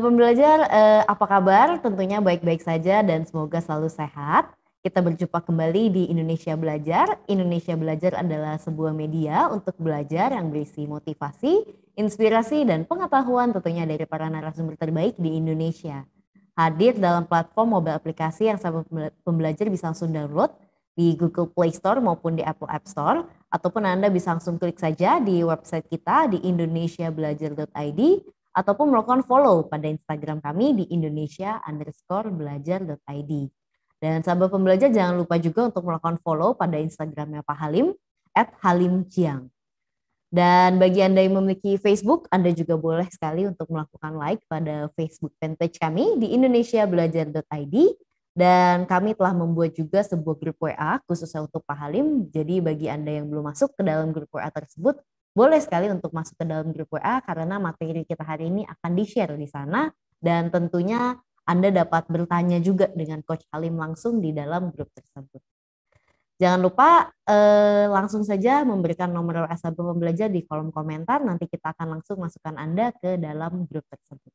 pembelajar, apa kabar? Tentunya baik-baik saja dan semoga selalu sehat. Kita berjumpa kembali di Indonesia Belajar. Indonesia Belajar adalah sebuah media untuk belajar yang berisi motivasi, inspirasi, dan pengetahuan tentunya dari para narasumber terbaik di Indonesia. Hadir dalam platform mobile aplikasi yang sahabat pembelajar bisa langsung download di Google Play Store maupun di Apple App Store, ataupun Anda bisa langsung klik saja di website kita di indonesiabelajar.id, ataupun melakukan follow pada Instagram kami di indonesia_belajar.id. Dan sahabat pembelajar jangan lupa juga untuk melakukan follow pada Instagramnya Pak Halim, @halimciang. Dan bagi Anda yang memiliki Facebook, Anda juga boleh sekali untuk melakukan like pada Facebook fanpage kami di indonesiabelajar.id. Dan kami telah membuat juga sebuah grup WA khususnya untuk Pak Halim. Jadi bagi Anda yang belum masuk ke dalam grup WA tersebut, boleh sekali untuk masuk ke dalam grup WA karena materi kita hari ini akan di-share di sana. Dan tentunya Anda dapat bertanya juga dengan Coach Halim langsung di dalam grup tersebut. Jangan lupa langsung saja memberikan nomor WhatsApp pembelajar di kolom komentar. Nanti kita akan langsung masukkan Anda ke dalam grup tersebut.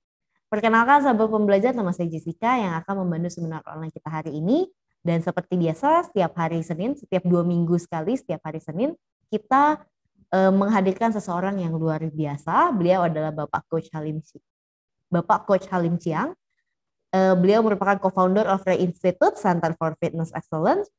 Perkenalkan sahabat pembelajar, nama saya Jessica yang akan membantu seminar online kita hari ini. Dan seperti biasa, setiap hari Senin, setiap 2 minggu sekali, setiap hari Senin, kita menghadirkan seseorang yang luar biasa. Beliau adalah Bapak Coach Halim Ciang. Beliau merupakan co-founder of Ray Institute, Center for Fitness Excellence,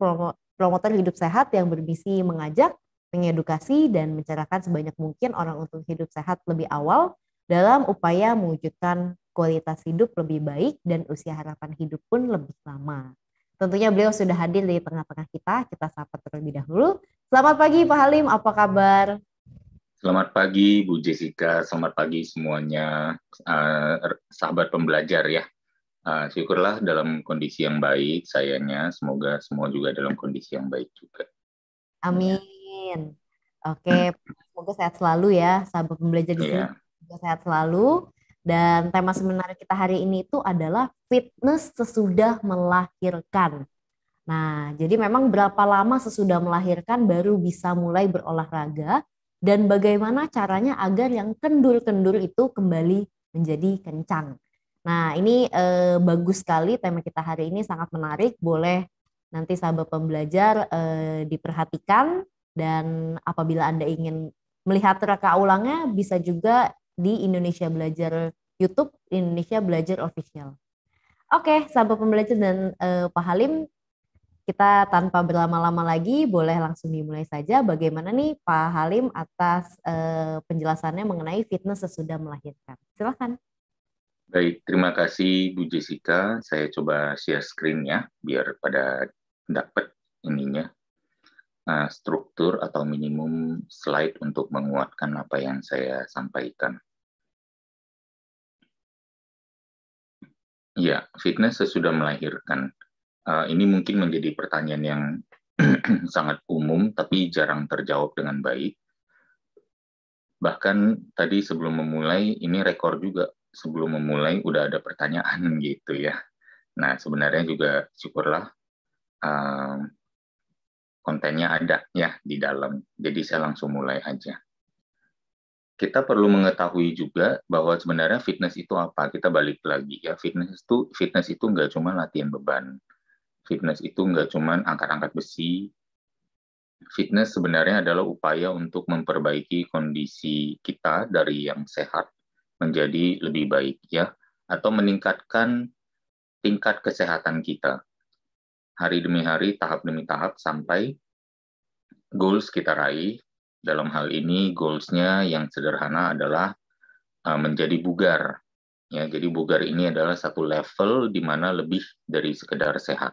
promotor hidup sehat yang bermisi mengajak, mengedukasi, dan mencerahkan sebanyak mungkin orang untuk hidup sehat lebih awal dalam upaya mewujudkan kualitas hidup lebih baik dan usia harapan hidup pun lebih lama. Tentunya beliau sudah hadir di tengah-tengah kita sapa terlebih dahulu. Selamat pagi Pak Halim, apa kabar? Selamat pagi Bu Jessica, selamat pagi semuanya, sahabat pembelajar ya. Syukurlah dalam kondisi yang baik sayanya, semoga semua juga dalam kondisi yang baik juga. Amin. Oke, semoga sehat selalu ya sahabat pembelajar di sini. Semoga sehat selalu. Dan tema seminar kita hari ini itu adalah fitness sesudah melahirkan. Nah, jadi memang berapa lama sesudah melahirkan baru bisa mulai berolahraga dan bagaimana caranya agar yang kendur-kendur itu kembali menjadi kencang. Nah, ini bagus sekali tema kita hari ini, sangat menarik. Boleh nanti sahabat pembelajar diperhatikan, dan apabila Anda ingin melihat reka ulangnya bisa juga di Indonesia Belajar YouTube, Indonesia Belajar Official. Oke, sahabat pembelajar dan Pak Halim, kita tanpa berlama-lama lagi boleh langsung dimulai saja. Bagaimana nih Pak Halim atas penjelasannya mengenai fitness sesudah melahirkan? Silakan. Baik, terima kasih Bu Jessica. Saya coba share screen ya, biar pada dapat ininya. Struktur atau minimum slide untuk menguatkan apa yang saya sampaikan. Ya, fitness sesudah melahirkan. Ini mungkin menjadi pertanyaan yang sangat umum, tapi jarang terjawab dengan baik. Bahkan tadi sebelum memulai, ini rekor juga. Sebelum memulai, udah ada pertanyaan gitu ya. Nah, sebenarnya juga syukurlah kontennya ada ya di dalam. Jadi saya langsung mulai aja. Kita perlu mengetahui juga bahwa sebenarnya fitness itu apa. Kita balik lagi ya, fitness itu nggak cuma latihan beban. Fitness itu nggak cuma angkat-angkat besi. Fitness sebenarnya adalah upaya untuk memperbaiki kondisi kita dari yang sehat menjadi lebih baik ya, atau meningkatkan tingkat kesehatan kita. Hari demi hari, tahap demi tahap, sampai goals kita raih. Dalam hal ini, goals-nya yang sederhana adalah menjadi bugar. Ya, jadi bugar ini adalah satu level di mana lebih dari sekedar sehat.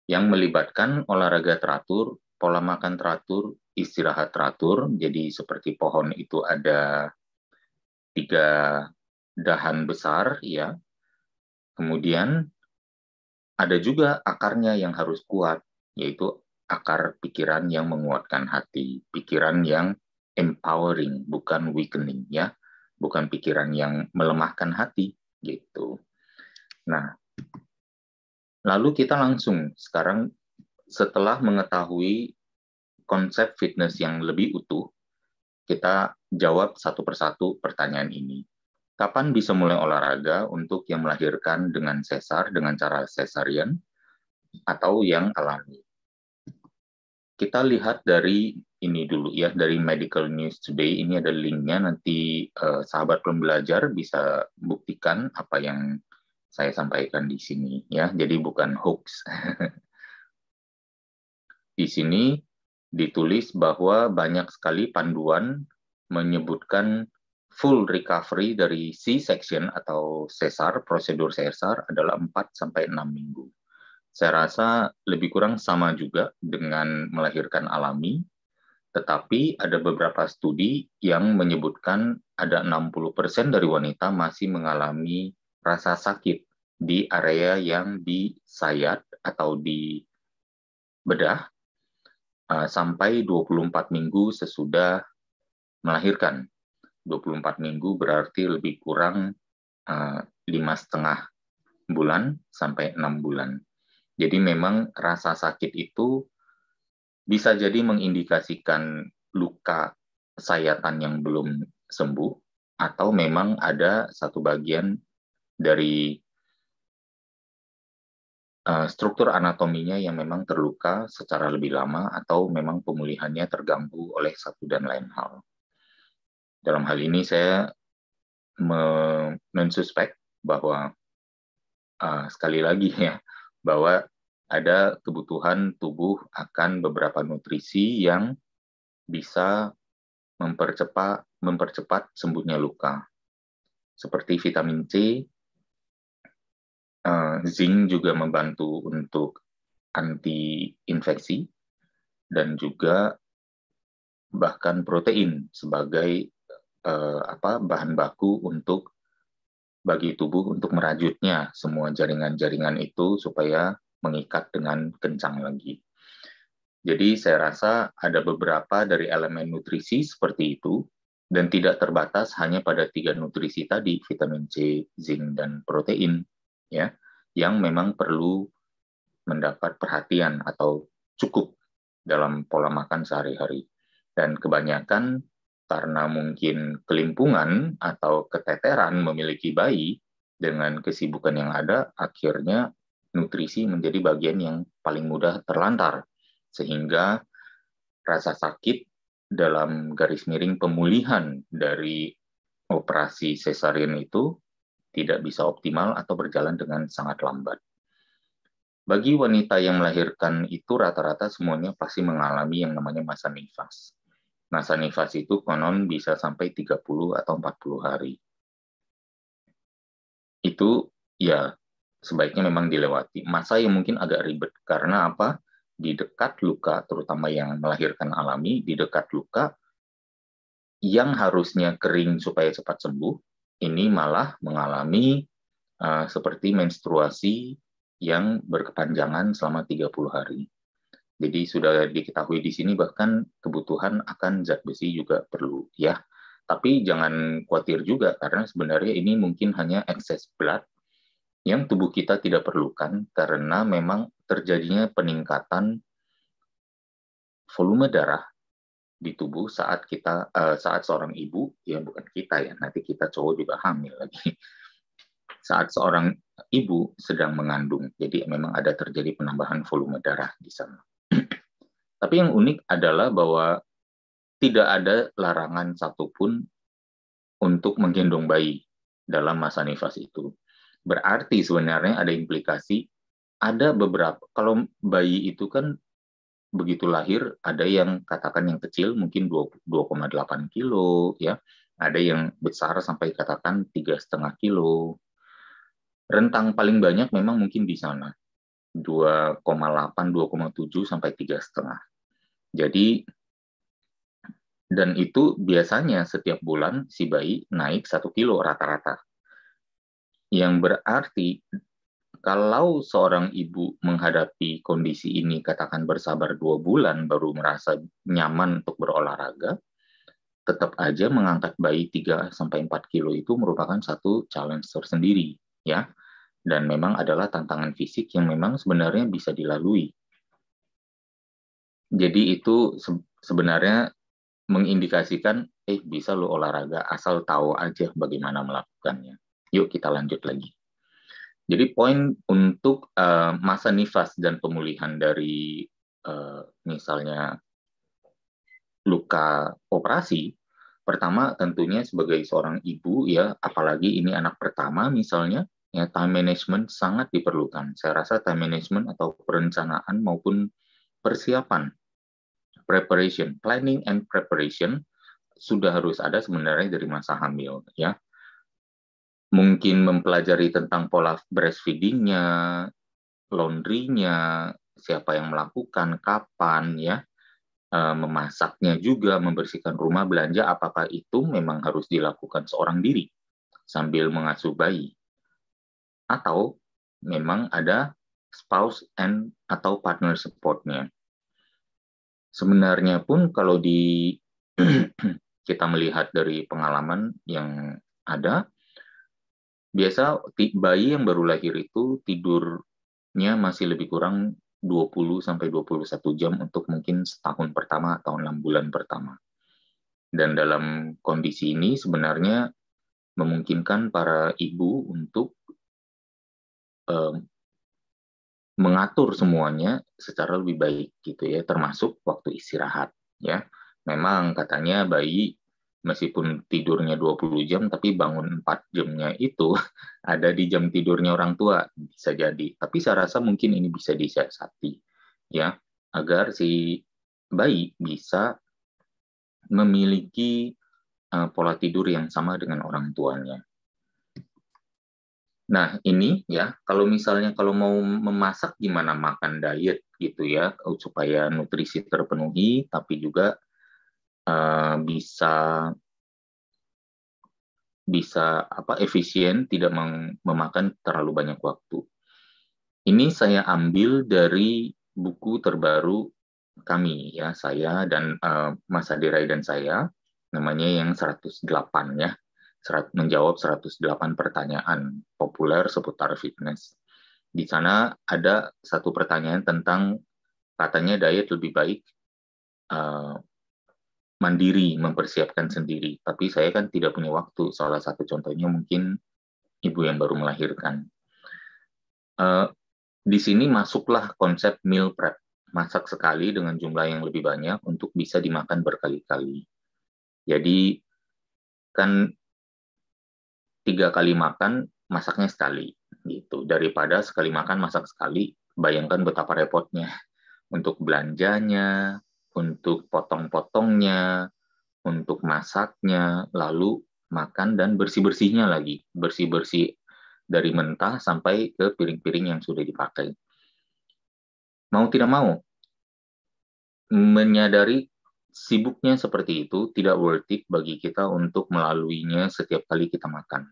Yang melibatkan olahraga teratur, pola makan teratur, istirahat teratur. Jadi seperti pohon itu ada 3 dahan besar, ya. Kemudian ada juga akarnya yang harus kuat, yaitu akar pikiran yang menguatkan hati, pikiran yang empowering, bukan weakening, ya, bukan pikiran yang melemahkan hati, gitu. Nah, lalu kita langsung sekarang setelah mengetahui konsep fitness yang lebih utuh, kita jawab satu persatu pertanyaan ini. Kapan bisa mulai olahraga untuk yang melahirkan dengan sesar, dengan cara cesarean, atau yang alami? Kita lihat dari ini dulu ya, dari Medical News Today. Ini ada linknya, nanti sahabat pembelajar bisa buktikan apa yang saya sampaikan di sini ya. Jadi bukan hoax. Di sini ditulis bahwa banyak sekali panduan menyebutkan full recovery dari C-section atau sesar, prosedur sesar adalah 4-6 minggu. Saya rasa lebih kurang sama juga dengan melahirkan alami, tetapi ada beberapa studi yang menyebutkan ada 60% dari wanita masih mengalami rasa sakit di area yang disayat atau dibedah sampai 24 minggu sesudah melahirkan. 24 minggu berarti lebih kurang 5,5 bulan sampai 6 bulan. Jadi memang rasa sakit itu bisa jadi mengindikasikan luka sayatan yang belum sembuh, atau memang ada satu bagian dari struktur anatominya yang memang terluka secara lebih lama, atau memang pemulihannya terganggu oleh satu dan lain hal. Dalam hal ini saya mensuspek bahwa sekali lagi ya, bahwa ada kebutuhan tubuh akan beberapa nutrisi yang bisa mempercepat sembuhnya luka. Seperti vitamin C, zinc juga membantu untuk anti-infeksi, dan juga bahkan protein sebagai bahan baku untuk bagi tubuh untuk merajutnya semua jaringan-jaringan itu supaya mengikat dengan kencang lagi. Jadi saya rasa ada beberapa dari elemen nutrisi seperti itu, dan tidak terbatas hanya pada 3 nutrisi tadi, vitamin C, zinc, dan protein, ya, yang memang perlu mendapat perhatian atau cukup dalam pola makan sehari-hari. Dan kebanyakan karena mungkin kelimpungan atau keteteran memiliki bayi dengan kesibukan yang ada, akhirnya nutrisi menjadi bagian yang paling mudah terlantar, sehingga rasa sakit dalam garis miring pemulihan dari operasi sesarian itu tidak bisa optimal atau berjalan dengan sangat lambat. Bagi wanita yang melahirkan itu rata-rata semuanya pasti mengalami yang namanya masa nifas. Masa nifas itu konon bisa sampai 30 atau 40 hari. Itu ya sebaiknya memang dilewati. Masa yang mungkin agak ribet karena apa? Di dekat luka, terutama yang melahirkan alami, di dekat luka yang harusnya kering supaya cepat sembuh, ini malah mengalami seperti menstruasi yang berkepanjangan selama 30 hari. Jadi sudah diketahui di sini bahkan kebutuhan akan zat besi juga perlu ya. Tapi jangan khawatir juga karena sebenarnya ini mungkin hanya excess blood yang tubuh kita tidak perlukan karena memang terjadinya peningkatan volume darah di tubuh saat seorang ibu, ya bukan kita ya, nanti kita cowok juga hamil lagi. Saat seorang ibu sedang mengandung, jadi memang ada terjadi penambahan volume darah di sana. Tapi yang unik adalah bahwa tidak ada larangan satupun untuk menggendong bayi dalam masa nifas itu. Berarti sebenarnya ada implikasi, ada beberapa, kalau bayi itu kan begitu lahir, ada yang katakan yang kecil mungkin 2,8 kilo, ya, ada yang besar sampai katakan 3,5 kilo. Rentang paling banyak memang mungkin di sana, 2,8, 2,7 sampai 3,5. Jadi, dan itu biasanya setiap bulan si bayi naik 1 kilo rata-rata. Yang berarti kalau seorang ibu menghadapi kondisi ini, katakan bersabar 2 bulan baru merasa nyaman untuk berolahraga, tetap aja mengangkat bayi 3-4 kilo itu merupakan satu challenge tersendiri, ya. Dan memang adalah tantangan fisik yang memang sebenarnya bisa dilalui. Jadi itu sebenarnya mengindikasikan, bisa lo olahraga asal tahu aja bagaimana melakukannya. Yuk kita lanjut lagi. Jadi poin untuk masa nifas dan pemulihan dari misalnya luka operasi, pertama tentunya sebagai seorang ibu ya, apalagi ini anak pertama misalnya, ya time management sangat diperlukan. Saya rasa time management atau perencanaan maupun persiapan, preparation, planning and preparation sudah harus ada sebenarnya dari masa hamil ya. Mungkin mempelajari tentang pola breastfeeding-nya, laundry-nya, siapa yang melakukan, kapan ya, memasaknya juga, membersihkan rumah, belanja, apakah itu memang harus dilakukan seorang diri sambil mengasuh bayi, atau memang ada spouse and atau partner support-nya. Sebenarnya pun kalau kita melihat dari pengalaman yang ada, biasa bayi yang baru lahir itu tidurnya masih lebih kurang 20-21 jam untuk mungkin setahun pertama atau 6 bulan pertama. Dan dalam kondisi ini sebenarnya memungkinkan para ibu untuk mengatur semuanya secara lebih baik gitu ya, termasuk waktu istirahat ya. Memang katanya bayi meskipun tidurnya 20 jam tapi bangun 4 jamnya itu ada di jam tidurnya orang tua, bisa jadi. Tapi saya rasa mungkin ini bisa disiasati ya, agar si bayi bisa memiliki pola tidur yang sama dengan orang tuanya. Nah, ini ya, kalau misalnya kalau mau memasak gimana makan diet gitu ya, supaya nutrisi terpenuhi tapi juga bisa efisien, tidak memakan terlalu banyak waktu. Ini saya ambil dari buku terbaru kami ya, saya dan Mas Adirai dan saya, namanya yang 108 ya. Menjawab 108 pertanyaan populer seputar fitness. Di sana ada satu pertanyaan tentang katanya diet lebih baik mandiri, mempersiapkan sendiri. Tapi saya kan tidak punya waktu. Salah satu contohnya mungkin ibu yang baru melahirkan. Di sini masuklah konsep meal prep. Masak sekali dengan jumlah yang lebih banyak untuk bisa dimakan berkali-kali. Jadi kan 3 kali makan, masaknya sekali. Gitu. Daripada sekali makan, masak sekali, bayangkan betapa repotnya. Untuk belanjanya, untuk potong-potongnya, untuk masaknya, lalu makan dan bersih-bersihnya lagi. Bersih-bersih dari mentah sampai ke piring-piring yang sudah dipakai. Mau tidak mau, menyadari sibuknya seperti itu tidak worth it bagi kita untuk melaluinya setiap kali kita makan.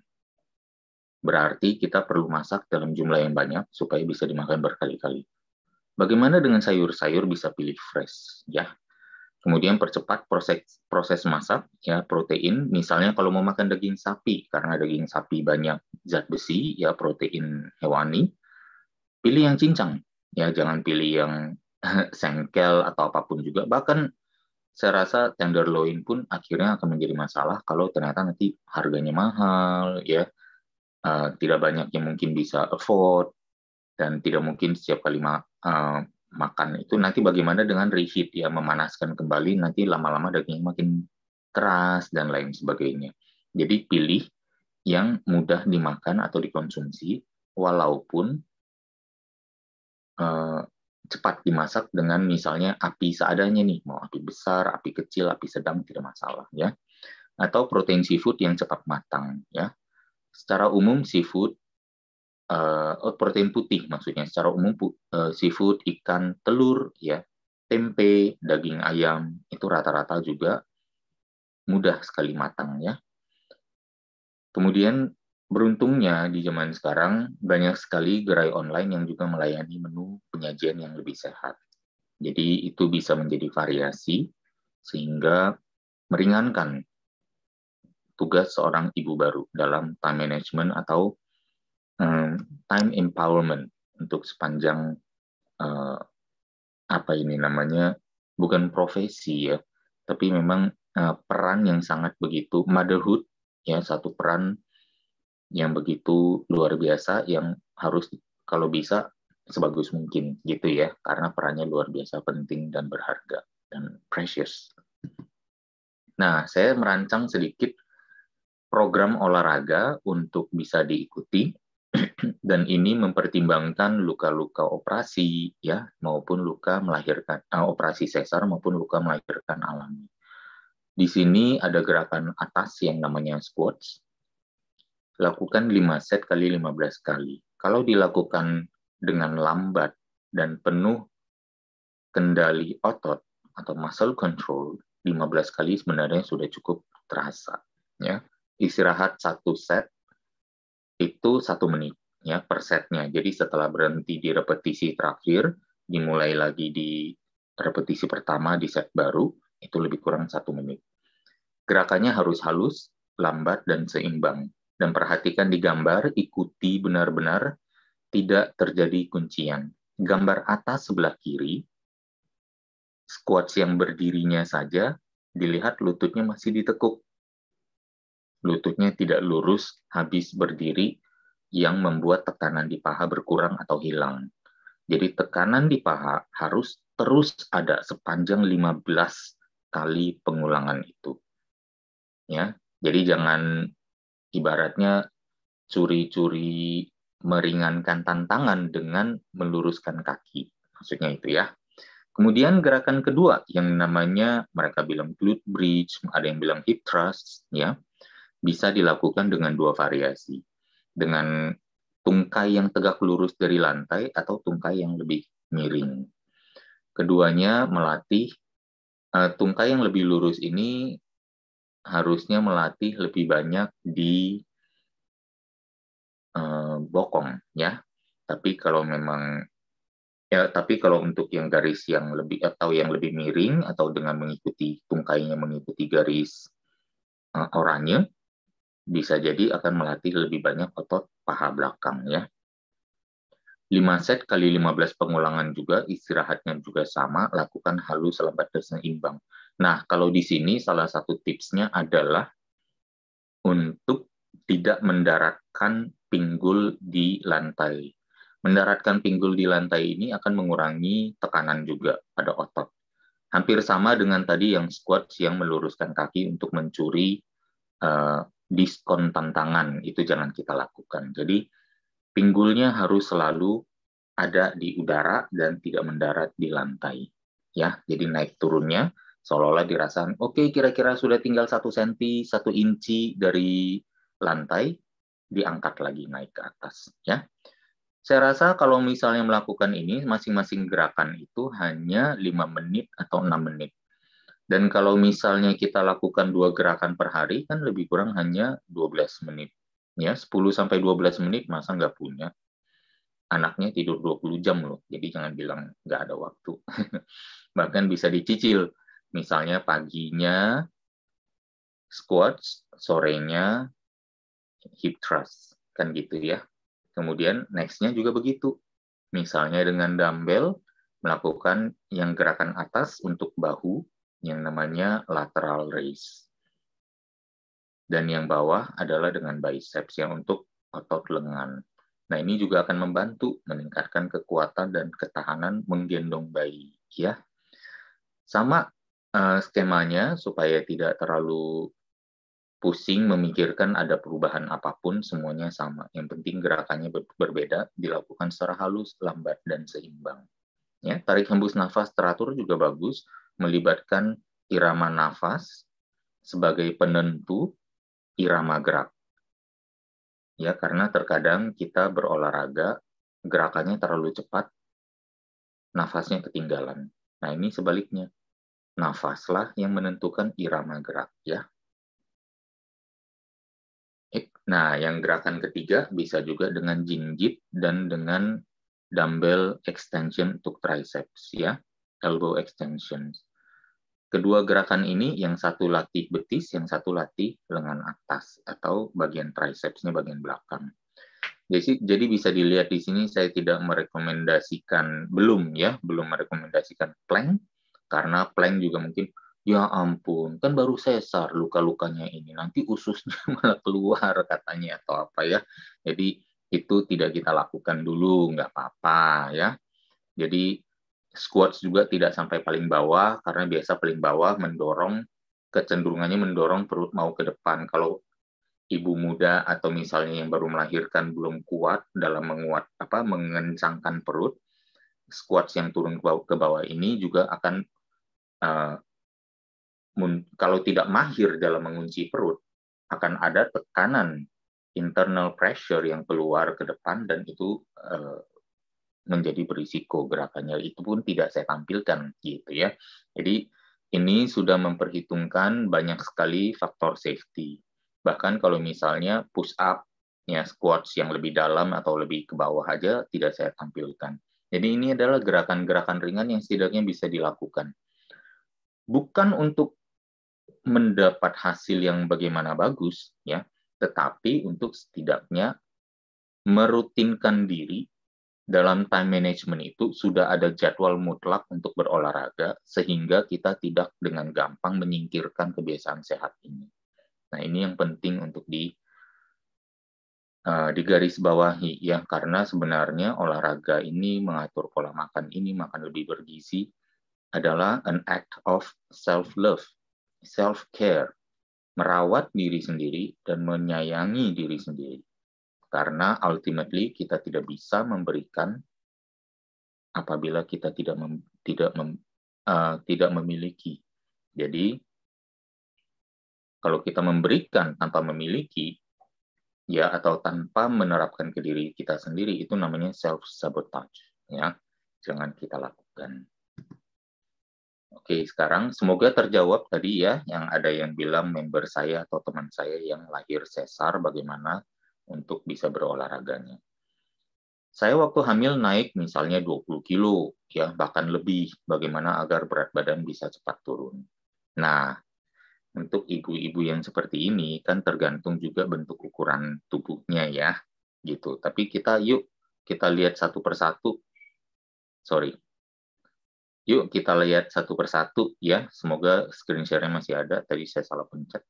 Berarti kita perlu masak dalam jumlah yang banyak supaya bisa dimakan berkali-kali. Bagaimana dengan sayur-sayur bisa pilih fresh ya? Kemudian percepat proses masak ya, protein. Misalnya kalau mau makan daging sapi, karena daging sapi banyak zat besi ya, protein hewani, pilih yang cincang ya, jangan pilih yang sengkel atau apapun juga. Bahkan saya rasa tenderloin pun akhirnya akan menjadi masalah kalau ternyata nanti harganya mahal ya. Tidak banyak yang mungkin bisa afford, dan tidak mungkin setiap kali makan itu nanti bagaimana dengan reheat ya, memanaskan kembali, nanti lama-lama dagingnya makin keras dan lain sebagainya. Jadi pilih yang mudah dimakan atau dikonsumsi walaupun cepat dimasak dengan misalnya api seadanya nih, mau api besar, api kecil, api sedang tidak masalah ya. Atau protein seafood yang cepat matang ya. Secara umum seafood, protein putih maksudnya, secara umum seafood, ikan, telur, ya, tempe, daging ayam, itu rata-rata juga mudah sekali matang ya. Kemudian beruntungnya di zaman sekarang banyak sekali gerai online yang juga melayani menu penyajian yang lebih sehat. Jadi itu bisa menjadi variasi sehingga meringankan tugas seorang ibu baru dalam time management atau time empowerment untuk sepanjang apa ini namanya, bukan profesi ya, tapi memang peran yang sangat begitu motherhood, ya, satu peran yang begitu luar biasa yang harus kalau bisa sebagus mungkin gitu ya, karena perannya luar biasa penting dan berharga dan precious. Nah, saya merancang sedikit program olahraga untuk bisa diikuti dan ini mempertimbangkan luka-luka operasi ya maupun luka melahirkan operasi sesar maupun luka melahirkan alami. Di sini ada gerakan atas yang namanya squats. Lakukan 5 set kali 15 kali. Kalau dilakukan dengan lambat dan penuh kendali otot atau muscle control, 15 kali sebenarnya sudah cukup terasa. Ya. Istirahat 1 set itu 1 menit ya per setnya. Jadi setelah berhenti di repetisi terakhir, dimulai lagi di repetisi pertama di set baru, itu lebih kurang 1 menit. Gerakannya harus halus, lambat, dan seimbang. Dan perhatikan di gambar, ikuti benar-benar, tidak terjadi kuncian. Gambar atas sebelah kiri, squats yang berdirinya saja, dilihat lututnya masih ditekuk. Lututnya tidak lurus habis berdiri yang membuat tekanan di paha berkurang atau hilang. Jadi tekanan di paha harus terus ada sepanjang 15 kali pengulangan itu. Ya, jadi jangan ibaratnya curi-curi meringankan tantangan dengan meluruskan kaki. Maksudnya itu ya. Kemudian gerakan kedua yang namanya mereka bilang glute bridge, ada yang bilang hip thrust ya. Bisa dilakukan dengan 2 variasi. Dengan tungkai yang tegak lurus dari lantai atau tungkai yang lebih miring. Keduanya melatih tungkai yang lebih lurus ini harusnya melatih lebih banyak di bokong ya. Tapi kalau untuk yang garis yang lebih atau yang lebih miring atau dengan mengikuti tungkainya mengikuti garis oranye, bisa jadi akan melatih lebih banyak otot paha belakang ya. 5 set kali 15 pengulangan juga, istirahatnya juga sama, lakukan halus, lambat, dan seimbang. Nah, kalau di sini salah satu tipsnya adalah untuk tidak mendaratkan pinggul di lantai. Mendaratkan pinggul di lantai ini akan mengurangi tekanan juga pada otot. Hampir sama dengan tadi yang squats yang meluruskan kaki untuk mencuri diskon tantangan, itu jangan kita lakukan. Jadi pinggulnya harus selalu ada di udara dan tidak mendarat di lantai. Ya, jadi naik turunnya seolah-olah dirasakan, oke, kira-kira sudah tinggal 1 cm, 1 inci dari lantai, diangkat lagi naik ke atas. Ya, saya rasa kalau misalnya melakukan ini, masing-masing gerakan itu hanya 5 menit atau 6 menit. Dan kalau misalnya kita lakukan 2 gerakan per hari, kan lebih kurang hanya 12 menit. Ya, 10-12 menit masa nggak punya. Anaknya tidur 20 jam loh, jadi jangan bilang nggak ada waktu. Bahkan bisa dicicil, misalnya paginya squats, sorenya hip thrust, kan gitu ya. Kemudian next-nya juga begitu. Misalnya dengan dumbbell, melakukan yang gerakan atas untuk bahu, yang namanya lateral raise. Dan yang bawah adalah dengan biceps, yang untuk otot lengan. Nah, ini juga akan membantu meningkatkan kekuatan dan ketahanan menggendong bayi. Ya, sama skemanya supaya tidak terlalu pusing memikirkan ada perubahan apapun, semuanya sama. Yang penting gerakannya berbeda, dilakukan secara halus, lambat, dan seimbang. Ya, tarik hembus nafas teratur juga bagus, melibatkan irama nafas sebagai penentu irama gerak. Ya, karena terkadang kita berolahraga, gerakannya terlalu cepat, nafasnya ketinggalan. Nah, ini sebaliknya. Nafaslah yang menentukan irama gerak, ya. Nah, yang gerakan ketiga bisa juga dengan jinjit dan dengan dumbbell extension untuk triceps, ya. Elbow extension. Kedua gerakan ini, yang satu latih betis, yang satu latih lengan atas atau bagian tricepsnya bagian belakang. Jadi bisa dilihat di sini saya tidak merekomendasikan, belum merekomendasikan plank, karena plank juga mungkin Ya ampun, kan baru sesar luka-lukanya ini, nanti ususnya malah keluar katanya atau apa ya. Jadi itu tidak kita lakukan dulu, nggak apa-apa ya. Jadi squats juga tidak sampai paling bawah, karena biasa paling bawah mendorong, kecenderungannya mendorong perut mau ke depan. Kalau ibu muda atau misalnya yang baru melahirkan belum kuat dalam mengencangkan perut, squats yang turun ke bawah ini juga akan uh, kalau tidak mahir dalam mengunci perut, akan ada tekanan internal pressure yang keluar ke depan dan itu menjadi berisiko gerakannya. Itu pun tidak saya tampilkan gitu ya. Jadi ini sudah memperhitungkan banyak sekali faktor safety. Bahkan kalau misalnya push up, ya squats yang lebih dalam atau lebih ke bawah aja tidak saya tampilkan. Jadi ini adalah gerakan-gerakan ringan yang setidaknya bisa dilakukan. Bukan untuk mendapat hasil yang bagaimana bagus, ya, tetapi untuk setidaknya merutinkan diri dalam time management itu sudah ada jadwal mutlak untuk berolahraga sehingga kita tidak dengan gampang menyingkirkan kebiasaan sehat ini. Nah, ini yang penting untuk digarisbawahi ya, karena sebenarnya olahraga ini, mengatur pola makan ini, makan lebih bergizi adalah an act of self-love, self-care, merawat diri sendiri dan menyayangi diri sendiri. Karena ultimately kita tidak bisa memberikan apabila kita tidak memiliki. Jadi kalau kita memberikan tanpa memiliki, ya, atau tanpa menerapkan ke diri kita sendiri, itu namanya self sabotage, ya. Jangan kita lakukan. Oke, sekarang semoga terjawab tadi ya, yang ada yang bilang member saya atau teman saya yang lahir sesar bagaimana untuk bisa berolahraganya. Saya waktu hamil naik misalnya 20 kilo, ya, bahkan lebih, bagaimana agar berat badan bisa cepat turun. Nah, untuk ibu-ibu yang seperti ini kan tergantung juga bentuk ukuran tubuhnya ya, gitu. Tapi kita lihat satu persatu. Sorry. Yuk kita lihat satu persatu ya. Semoga screen share-nya masih ada. Tadi saya salah pencet.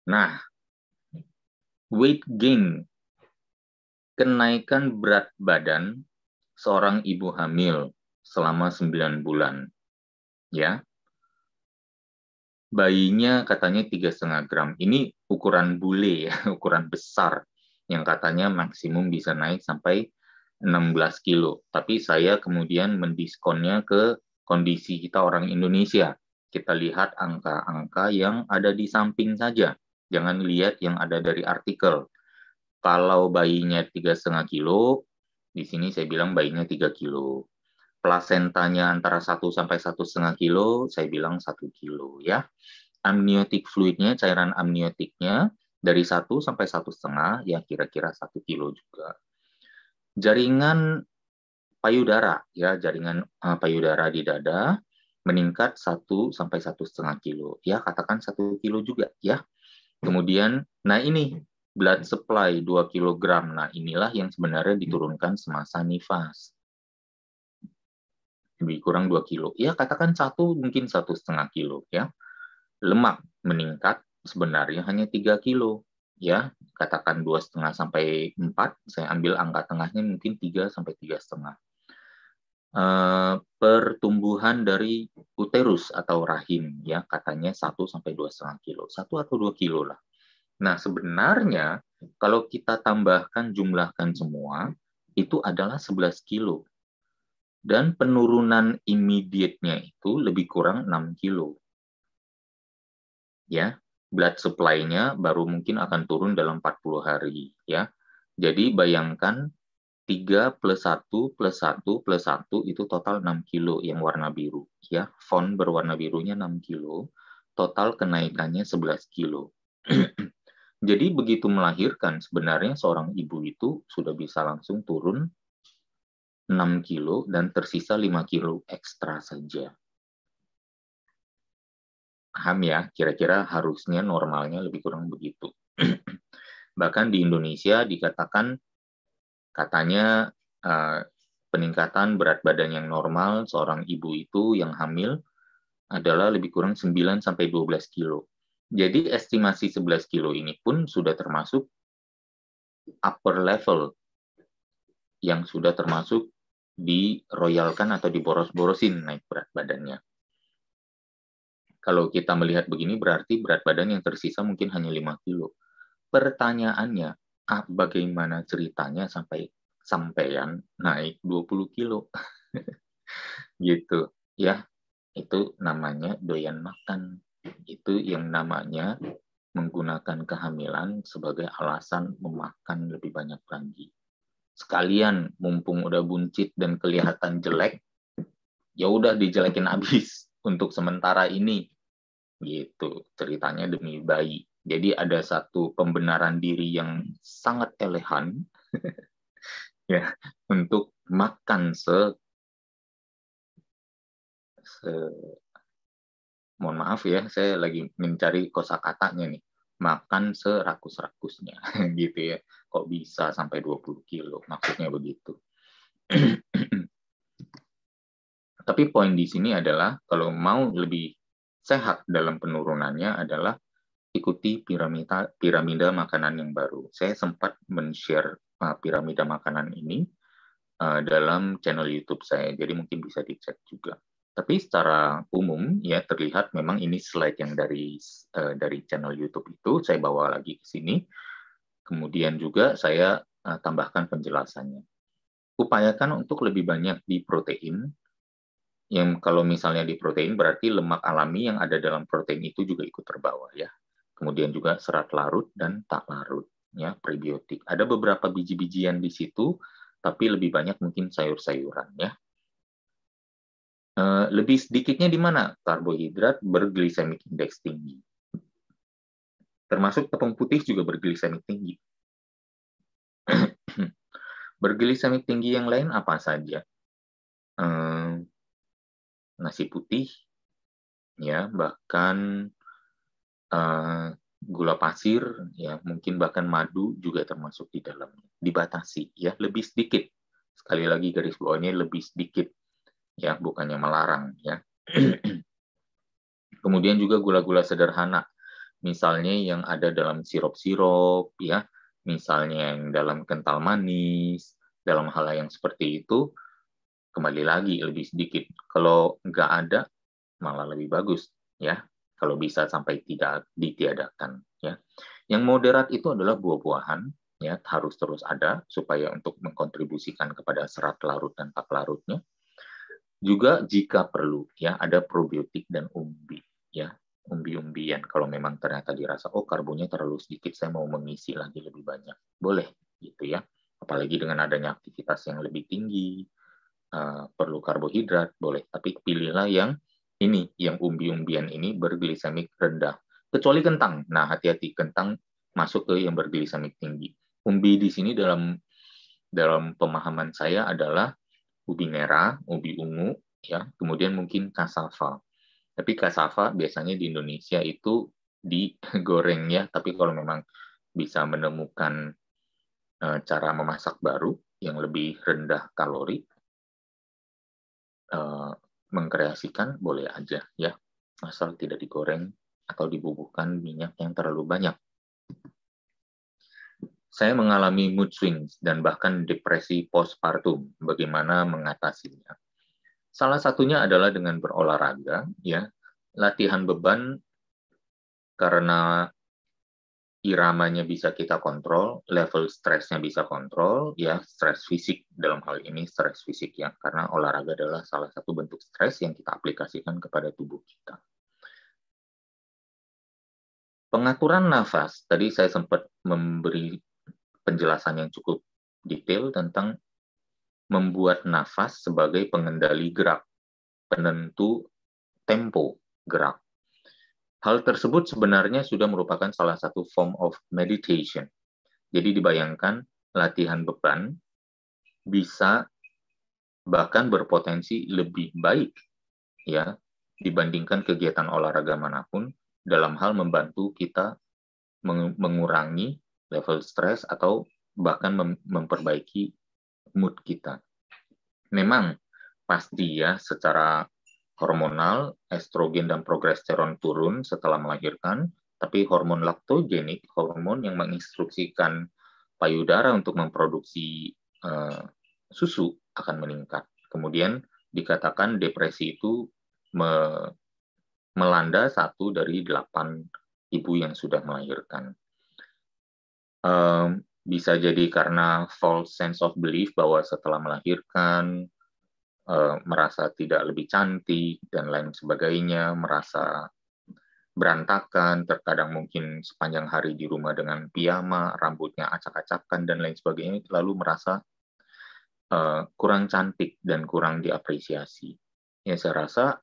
Nah, weight gain, kenaikan berat badan seorang ibu hamil selama 9 bulan. Ya. Bayinya katanya 3,5 gram. Ini ukuran bule ya, ukuran besar yang katanya maksimum bisa naik sampai 16 kilo. Tapi saya kemudian mendiskonnya ke kondisi kita orang Indonesia. Kita lihat angka-angka yang ada di samping saja. Jangan lihat yang ada dari artikel. Kalau bayinya 3,5 kilo, di sini saya bilang bayinya 3 kilo. Plasentanya antara 1 sampai 1,5 kilo, saya bilang 1 kilo ya. Amniotic fluidnya, cairan amniotiknya dari 1 sampai 1,5, ya kira-kira 1 kilo juga. Jaringan payudara, ya jaringan payudara di dada meningkat 1 sampai 1,5 kilo, ya katakan 1 kilo juga ya. Kemudian, nah ini blood supply 2 kg. Nah inilah yang sebenarnya diturunkan semasa nifas. Lebih kurang 2 kilo. Ya katakan 1 mungkin 1,5 kilo ya. Lemak meningkat sebenarnya hanya 3 kilo. Ya, katakan 2,5 sampai 4, saya ambil angka tengahnya mungkin 3 sampai 3,5. Pertumbuhan dari uterus atau rahim ya katanya 1 sampai 2,5 kilo. 1 atau 2 kilo lah. Nah, sebenarnya kalau kita tambahkan jumlahkan semua itu adalah 11 kilo. Dan penurunan immediate-nya itu lebih kurang 6 kilo. Ya, blood supply-nya baru mungkin akan turun dalam 40 hari. Ya, jadi bayangkan 3 plus 1 plus 1 plus 1 itu total 6 kilo yang warna biru. Ya, font berwarna birunya 6 kilo. Total kenaikannya 11 kilo. Jadi begitu melahirkan, sebenarnya seorang ibu itu sudah bisa langsung turun 6 kilo dan tersisa 5 kilo ekstra saja. Paham ya? Kira-kira harusnya normalnya lebih kurang begitu. Bahkan di Indonesia dikatakan katanya peningkatan berat badan yang normal seorang ibu itu yang hamil adalah lebih kurang 9-12 kilo. Jadi estimasi 11 kilo ini pun sudah termasuk upper level yang sudah termasuk diroyalkan atau diboros-borosin naik berat badannya. Kalau kita melihat begini berarti berat badan yang tersisa mungkin hanya 5 kilo. Pertanyaannya, bagaimana ceritanya sampean naik 20 kilo? Gitu ya. Itu namanya doyan makan. Itu yang namanya menggunakan kehamilan sebagai alasan memakan lebih banyak lagi. Sekalian mumpung udah buncit dan kelihatan jelek, ya udah dijelekin habis untuk sementara ini. Gitu ceritanya demi bayi. Jadi ada satu pembenaran diri yang sangat elegan ya untuk makan mohon maaf ya, saya lagi mencari kosakatanya nih. Makan serakus-rakusnya gitu ya. Kok bisa sampai 20 kilo? Maksudnya begitu. Tapi poin di sini adalah kalau mau lebih sehat dalam penurunannya adalah ikuti piramida makanan yang baru. Saya sempat men-share piramida makanan ini dalam channel YouTube saya, jadi mungkin bisa dicek juga. Tapi secara umum ya terlihat memang ini slide yang dari channel YouTube itu saya bawa lagi ke sini. Kemudian juga saya tambahkan penjelasannya. Upayakan untuk lebih banyak di protein. Yang kalau misalnya di protein berarti lemak alami yang ada dalam protein itu juga ikut terbawa ya. Kemudian juga serat larut dan tak larut ya, prebiotik. Ada beberapa biji-bijian di situ, tapi lebih banyak mungkin sayur-sayuran ya. Lebih sedikitnya di mana? Karbohidrat berglycemic index tinggi. Termasuk tepung putih juga berglycemic tinggi. Berglycemic tinggi yang lain apa saja? Nasi putih, ya bahkan gula pasir, ya mungkin bahkan madu juga termasuk di dalamnya. Dibatasi, ya lebih sedikit. Sekali lagi garis bawahnya lebih sedikit. Ya, bukannya melarang ya. Kemudian juga gula-gula sederhana, misalnya yang ada dalam sirup-sirup ya, misalnya yang dalam kental manis, dalam hal yang seperti itu kembali lagi lebih sedikit. Kalau nggak ada malah lebih bagus ya. Kalau bisa sampai tidak ditiadakan ya. Yang moderat itu adalah buah-buahan ya, harus terus ada supaya untuk mengkontribusikan kepada serat larut dan tak larutnya. Juga jika perlu ya ada probiotik dan umbi ya, umbi-umbian kalau memang ternyata dirasa karbonya terlalu sedikit, saya mau mengisi lagi lebih banyak, boleh gitu ya, apalagi dengan adanya aktivitas yang lebih tinggi, perlu karbohidrat boleh, tapi pilihlah yang ini, yang umbi-umbian ini berglisemik rendah, kecuali kentang. Nah hati-hati, kentang masuk ke yang berglisemik tinggi. Umbi di sini dalam pemahaman saya adalah ubi merah, ubi ungu, ya, kemudian mungkin cassava. Tapi cassava biasanya di Indonesia itu digoreng ya, tapi kalau memang bisa menemukan cara memasak baru yang lebih rendah kalori, mengkreasikan boleh aja ya, asal tidak digoreng atau dibubuhkan minyak yang terlalu banyak. Saya mengalami mood swings dan bahkan depresi postpartum. Bagaimana mengatasinya? Salah satunya adalah dengan berolahraga, ya, latihan beban karena iramanya bisa kita kontrol, level stresnya bisa kontrol, ya, stres fisik dalam hal ini stres fisik ya, karena olahraga adalah salah satu bentuk stres yang kita aplikasikan kepada tubuh kita. Pengaturan nafas, tadi saya sempat memberi penjelasan yang cukup detail tentang membuat nafas sebagai pengendali gerak, penentu tempo gerak. Hal tersebut sebenarnya sudah merupakan salah satu form of meditation. Jadi dibayangkan latihan beban bisa bahkan berpotensi lebih baik ya dibandingkan kegiatan olahraga manapun dalam hal membantu kita mengurangi level stres atau bahkan memperbaiki mood kita. Memang pasti ya secara hormonal, estrogen dan progesteron turun setelah melahirkan, tapi hormon laktogenik, hormon yang menginstruksikan payudara untuk memproduksi susu akan meningkat. Kemudian dikatakan depresi itu melanda 1 dari 8 ibu yang sudah melahirkan. Bisa jadi karena false sense of belief bahwa setelah melahirkan merasa tidak lebih cantik dan lain sebagainya, merasa berantakan, terkadang mungkin sepanjang hari di rumah dengan piyama, rambutnya acak-acakan dan lain sebagainya, lalu merasa kurang cantik dan kurang diapresiasi. Ya saya rasa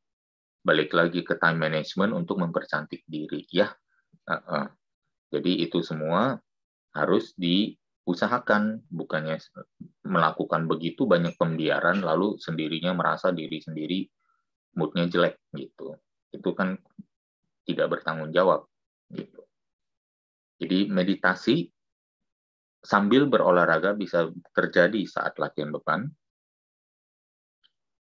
balik lagi ke time management untuk mempercantik diri ya. Jadi itu semua harus diusahakan, bukannya melakukan begitu banyak pembiaran lalu sendirinya merasa diri sendiri moodnya jelek gitu. Itu kan tidak bertanggung jawab gitu. Jadi meditasi sambil berolahraga bisa terjadi saat latihan beban.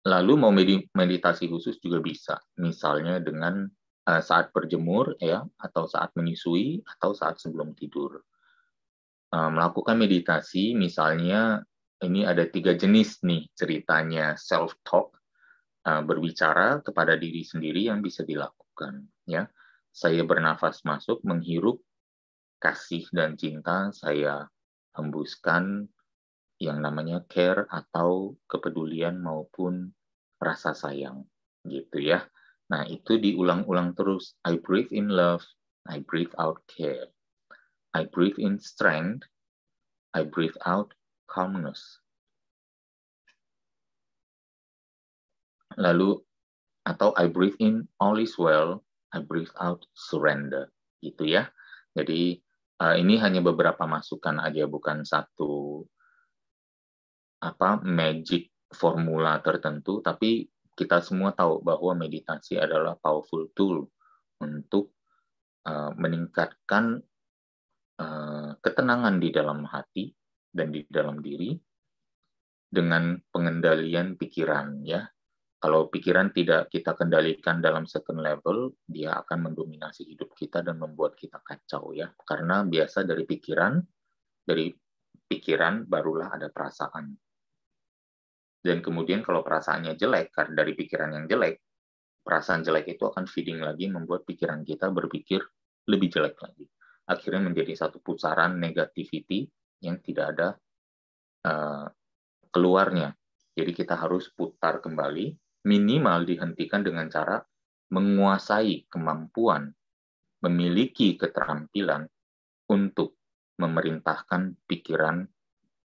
Lalu mau meditasi khusus juga bisa, misalnya dengan saat berjemur ya, atau saat menyusui, atau saat sebelum tidur. Melakukan meditasi, misalnya ini ada 3 jenis nih ceritanya self-talk, berbicara kepada diri sendiri yang bisa dilakukan. Ya, saya bernafas masuk, menghirup kasih dan cinta, saya hembuskan yang namanya care atau kepedulian maupun rasa sayang, gitu ya. Nah, itu diulang-ulang terus. I breathe in love, I breathe out care. I breathe in strength, I breathe out calmness. Lalu, atau I breathe in all is well, I breathe out surrender. Gitu ya. Jadi, ini hanya beberapa masukan aja, bukan satu magic formula tertentu, tapi kita semua tahu bahwa meditasi adalah powerful tool untuk meningkatkan ketenangan di dalam hati dan di dalam diri dengan pengendalian pikiran ya. Kalau pikiran tidak kita kendalikan dalam certain level, dia akan mendominasi hidup kita dan membuat kita kacau ya. Karena biasa dari pikiran barulah ada perasaan. Dan kemudian kalau perasaannya jelek, karena dari pikiran yang jelek, perasaan jelek itu akan feeding lagi, membuat pikiran kita berpikir lebih jelek lagi. Akhirnya menjadi satu pusaran negativity yang tidak ada keluarnya. Jadi kita harus putar kembali, minimal dihentikan dengan cara menguasai kemampuan, memiliki keterampilan untuk memerintahkan pikiran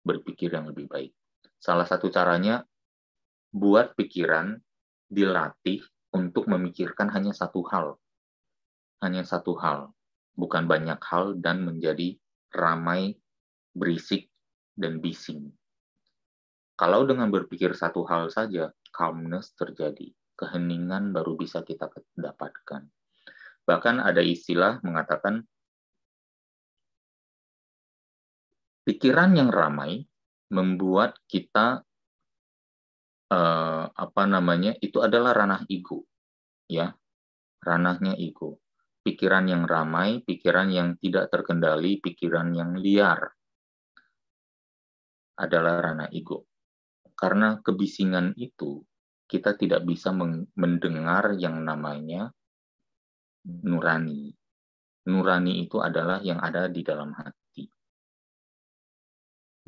berpikir yang lebih baik. Salah satu caranya, buat pikiran dilatih untuk memikirkan hanya satu hal. Hanya satu hal, bukan banyak hal dan menjadi ramai, berisik, dan bising. Kalau dengan berpikir satu hal saja, calmness terjadi. Keheningan baru bisa kita dapatkan. Bahkan ada istilah mengatakan, pikiran yang ramai membuat kita itu adalah ranah ego, ya, ranahnya ego. Pikiran yang ramai, pikiran yang tidak terkendali, pikiran yang liar adalah ranah ego. Karena kebisingan itu kita tidak bisa mendengar yang namanya nurani. Nurani itu adalah yang ada di dalam hati.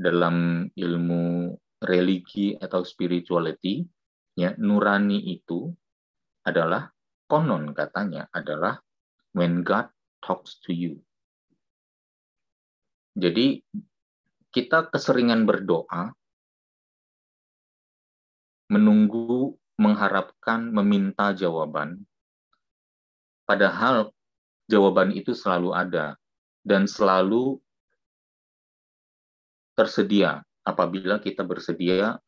Dalam ilmu religi atau spirituality, ya, nurani itu adalah, konon katanya, adalah when God talks to you. Jadi kita keseringan berdoa, menunggu, mengharapkan, meminta jawaban, padahal jawaban itu selalu ada dan selalu tersedia apabila kita bersedia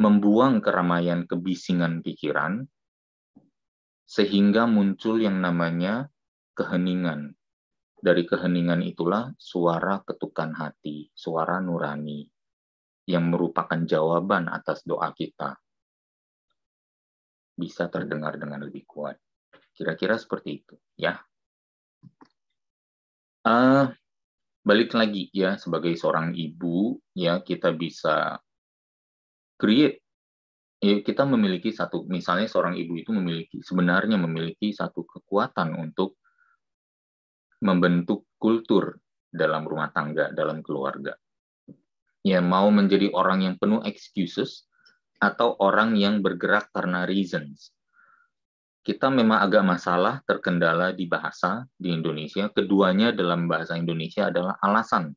membuang keramaian kebisingan pikiran sehingga muncul yang namanya keheningan. Dari keheningan itulah suara ketukan hati, suara nurani. yang merupakan jawaban atas doa kita bisa terdengar dengan lebih kuat. Kira-kira seperti itu, ya. Balik lagi ya, sebagai seorang ibu, ya kita bisa create. Ya, kita memiliki satu, misalnya seorang ibu itu sebenarnya memiliki satu kekuatan untuk membentuk kultur dalam rumah tangga, dalam keluarga. Ya, mau menjadi orang yang penuh excuses atau orang yang bergerak karena reasons. Kita memang agak masalah terkendala di bahasa di Indonesia. Keduanya dalam bahasa Indonesia adalah alasan.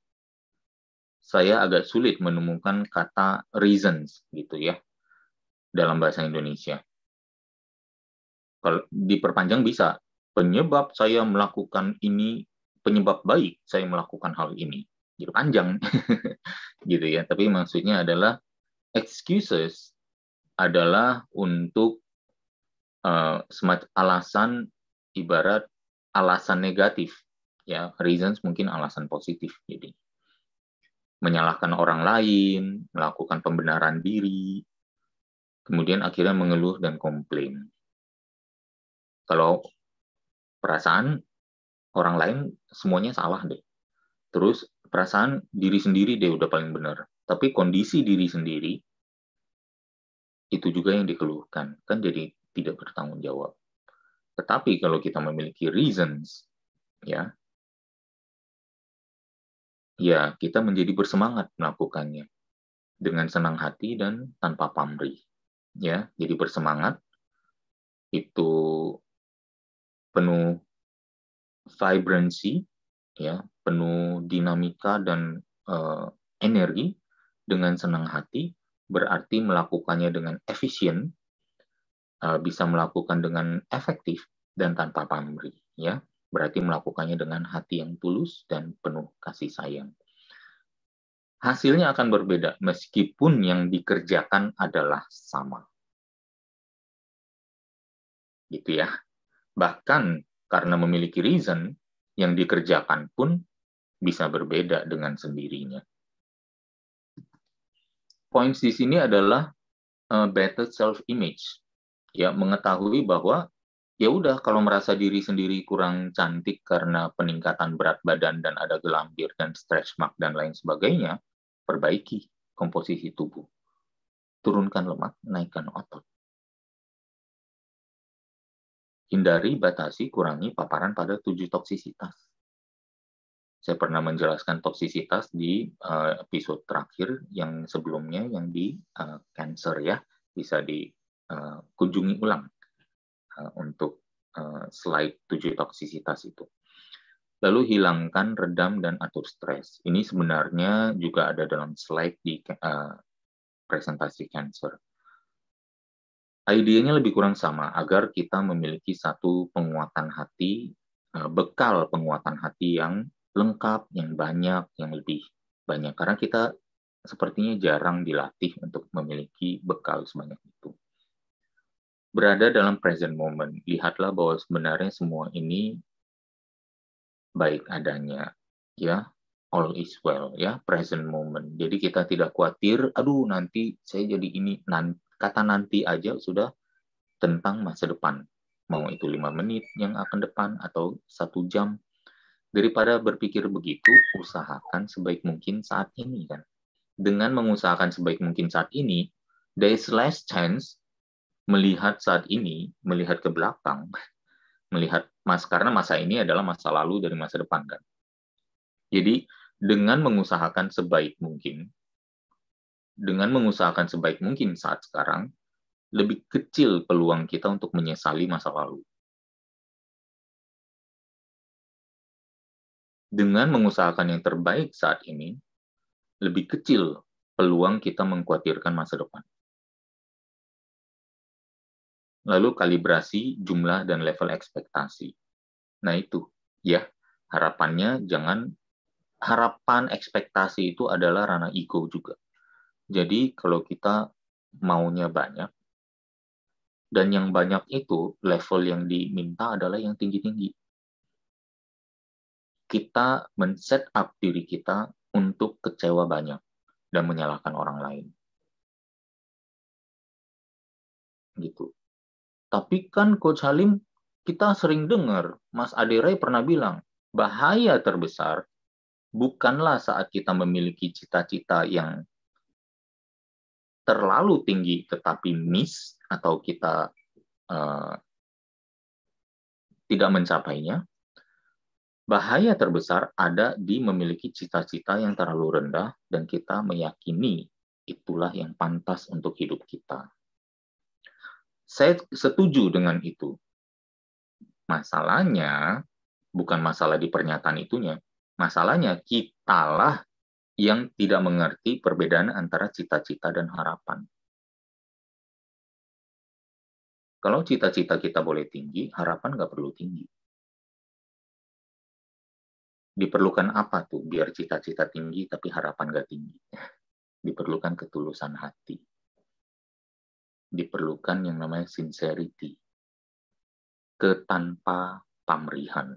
Saya agak sulit menemukan kata reasons gitu ya dalam bahasa Indonesia. Kalau diperpanjang bisa, penyebab saya melakukan ini, penyebab baik saya melakukan hal ini. Jadi panjang gitu ya. Tapi maksudnya adalah excuses adalah untuk semacam alasan, ibarat alasan negatif ya, reasons mungkin alasan positif. Jadi menyalahkan orang lain, melakukan pembenaran diri, kemudian akhirnya mengeluh dan komplain. Kalau perasaan orang lain semuanya salah deh. Terus perasaan diri sendiri deh udah paling benar. Tapi kondisi diri sendiri itu juga yang dikeluhkan. Kan jadi tidak bertanggung jawab. Tetapi kalau kita memiliki reasons, ya kita menjadi bersemangat melakukannya dengan senang hati dan tanpa pamrih. Ya, jadi bersemangat itu penuh vibrancy, ya, penuh dinamika dan energi. Dengan senang hati berarti melakukannya dengan efisien, bisa melakukan dengan efektif dan tanpa pamrih, ya. Berarti melakukannya dengan hati yang tulus dan penuh kasih sayang. Hasilnya akan berbeda meskipun yang dikerjakan adalah sama. Gitu ya. Bahkan karena memiliki reason, yang dikerjakan pun bisa berbeda dengan sendirinya. Points di sini adalah better self-image. Ya, mengetahui bahwa ya udah kalau merasa diri sendiri kurang cantik karena peningkatan berat badan dan ada gelambir dan stretch mark dan lain sebagainya, perbaiki komposisi tubuh. Turunkan lemak, naikkan otot. Hindari, batasi, kurangi paparan pada 7 toksisitas. Saya pernah menjelaskan toksisitas di episode terakhir yang sebelumnya yang di cancer ya, bisa dikunjungi ulang untuk slide 7 toksisitas itu. Lalu hilangkan, redam, dan atur stres. Ini sebenarnya juga ada dalam slide di presentasi cancer. Idenya lebih kurang sama, agar kita memiliki satu penguatan hati, bekal penguatan hati yang lengkap, yang banyak, yang lebih banyak. Karena kita sepertinya jarang dilatih untuk memiliki bekal sebanyak itu. Berada dalam present moment, lihatlah bahwa sebenarnya semua ini baik adanya, ya, all is well, ya, present moment. Jadi kita tidak khawatir, aduh nanti saya jadi ini, kata nanti aja sudah tentang masa depan. Mau itu 5 menit yang akan depan atau 1 jam. Daripada berpikir begitu, usahakan sebaik mungkin saat ini kan. Dengan mengusahakan sebaik mungkin saat ini, there is less chance melihat saat ini, melihat ke belakang, melihat karena masa ini adalah masa lalu dari masa depan kan. Jadi dengan mengusahakan sebaik mungkin saat sekarang, lebih kecil peluang kita untuk menyesali masa lalu. Dengan mengusahakan yang terbaik saat ini, lebih kecil peluang kita mengkhawatirkan masa depan. Lalu kalibrasi jumlah dan level ekspektasi. Nah itu, ya, harapan ekspektasi itu adalah ranah ego juga. Jadi kalau kita maunya banyak, dan yang banyak itu level yang diminta adalah yang tinggi-tinggi. Kita men-set up diri kita untuk kecewa banyak. dan menyalahkan orang lain. Gitu. Tapi kan Coach Halim, kita sering dengar, Mas Aderai pernah bilang, bahaya terbesar bukanlah saat kita memiliki cita-cita yang terlalu tinggi tetapi miss atau kita tidak mencapainya. Bahaya terbesar ada di memiliki cita-cita yang terlalu rendah dan kita meyakini itulah yang pantas untuk hidup kita. Saya setuju dengan itu. Masalahnya bukan masalah di pernyataan itunya. Masalahnya kitalah yang tidak mengerti perbedaan antara cita-cita dan harapan. Kalau cita-cita kita boleh tinggi, harapan nggak perlu tinggi. Diperlukan apa tuh biar cita-cita tinggi tapi harapan nggak tinggi? Diperlukan ketulusan hati. Diperlukan yang namanya sincerity. Ketanpa pamrihan.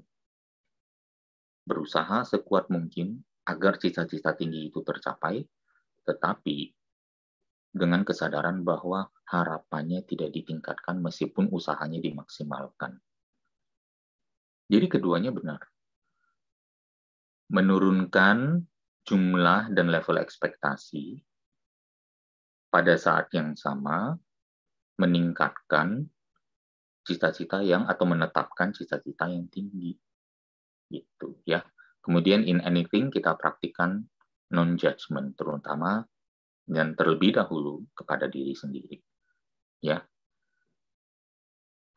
Berusaha sekuat mungkin agar cita-cita tinggi itu tercapai, tetapi dengan kesadaran bahwa harapannya tidak ditingkatkan meskipun usahanya dimaksimalkan. Jadi keduanya benar. Menurunkan jumlah dan level ekspektasi pada saat yang sama meningkatkan cita-cita yang atau menetapkan cita-cita yang tinggi. Gitu ya. Kemudian in anything kita praktikkan non-judgment, terutama dan terlebih dahulu kepada diri sendiri. Ya,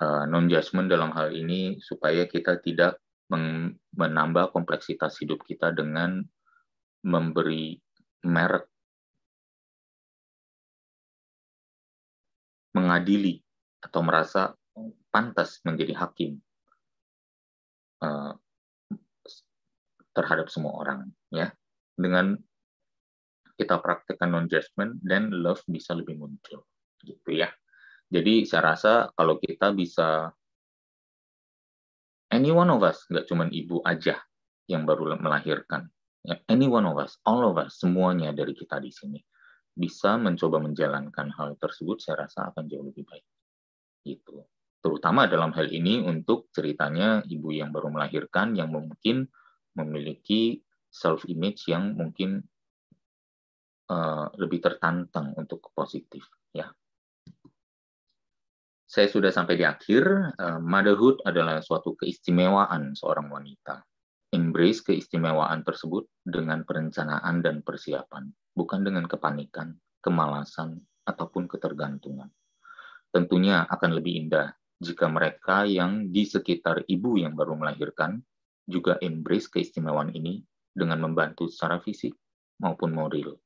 non-judgment dalam hal ini supaya kita tidak menambah kompleksitas hidup kita dengan memberi merek, mengadili atau merasa pantas menjadi hakim terhadap semua orang, ya. Dengan kita praktekkan non-judgment, dan love bisa lebih muncul, gitu ya. Jadi saya rasa kalau kita bisa, any one of us, nggak cuma ibu aja yang baru melahirkan, ya, any one of us, all of us, semuanya dari kita di sini bisa mencoba menjalankan hal tersebut, saya rasa akan jauh lebih baik. Gitu. Terutama dalam hal ini untuk ceritanya ibu yang baru melahirkan yang mungkin memiliki self-image yang mungkin lebih tertantang untuk positif. Ya. Saya sudah sampai di akhir. Motherhood adalah suatu keistimewaan seorang wanita. Embrace keistimewaan tersebut dengan perencanaan dan persiapan, bukan dengan kepanikan, kemalasan, ataupun ketergantungan. Tentunya akan lebih indah jika mereka yang di sekitar ibu yang baru melahirkan juga embrace keistimewaan ini dengan membantu secara fisik maupun moral,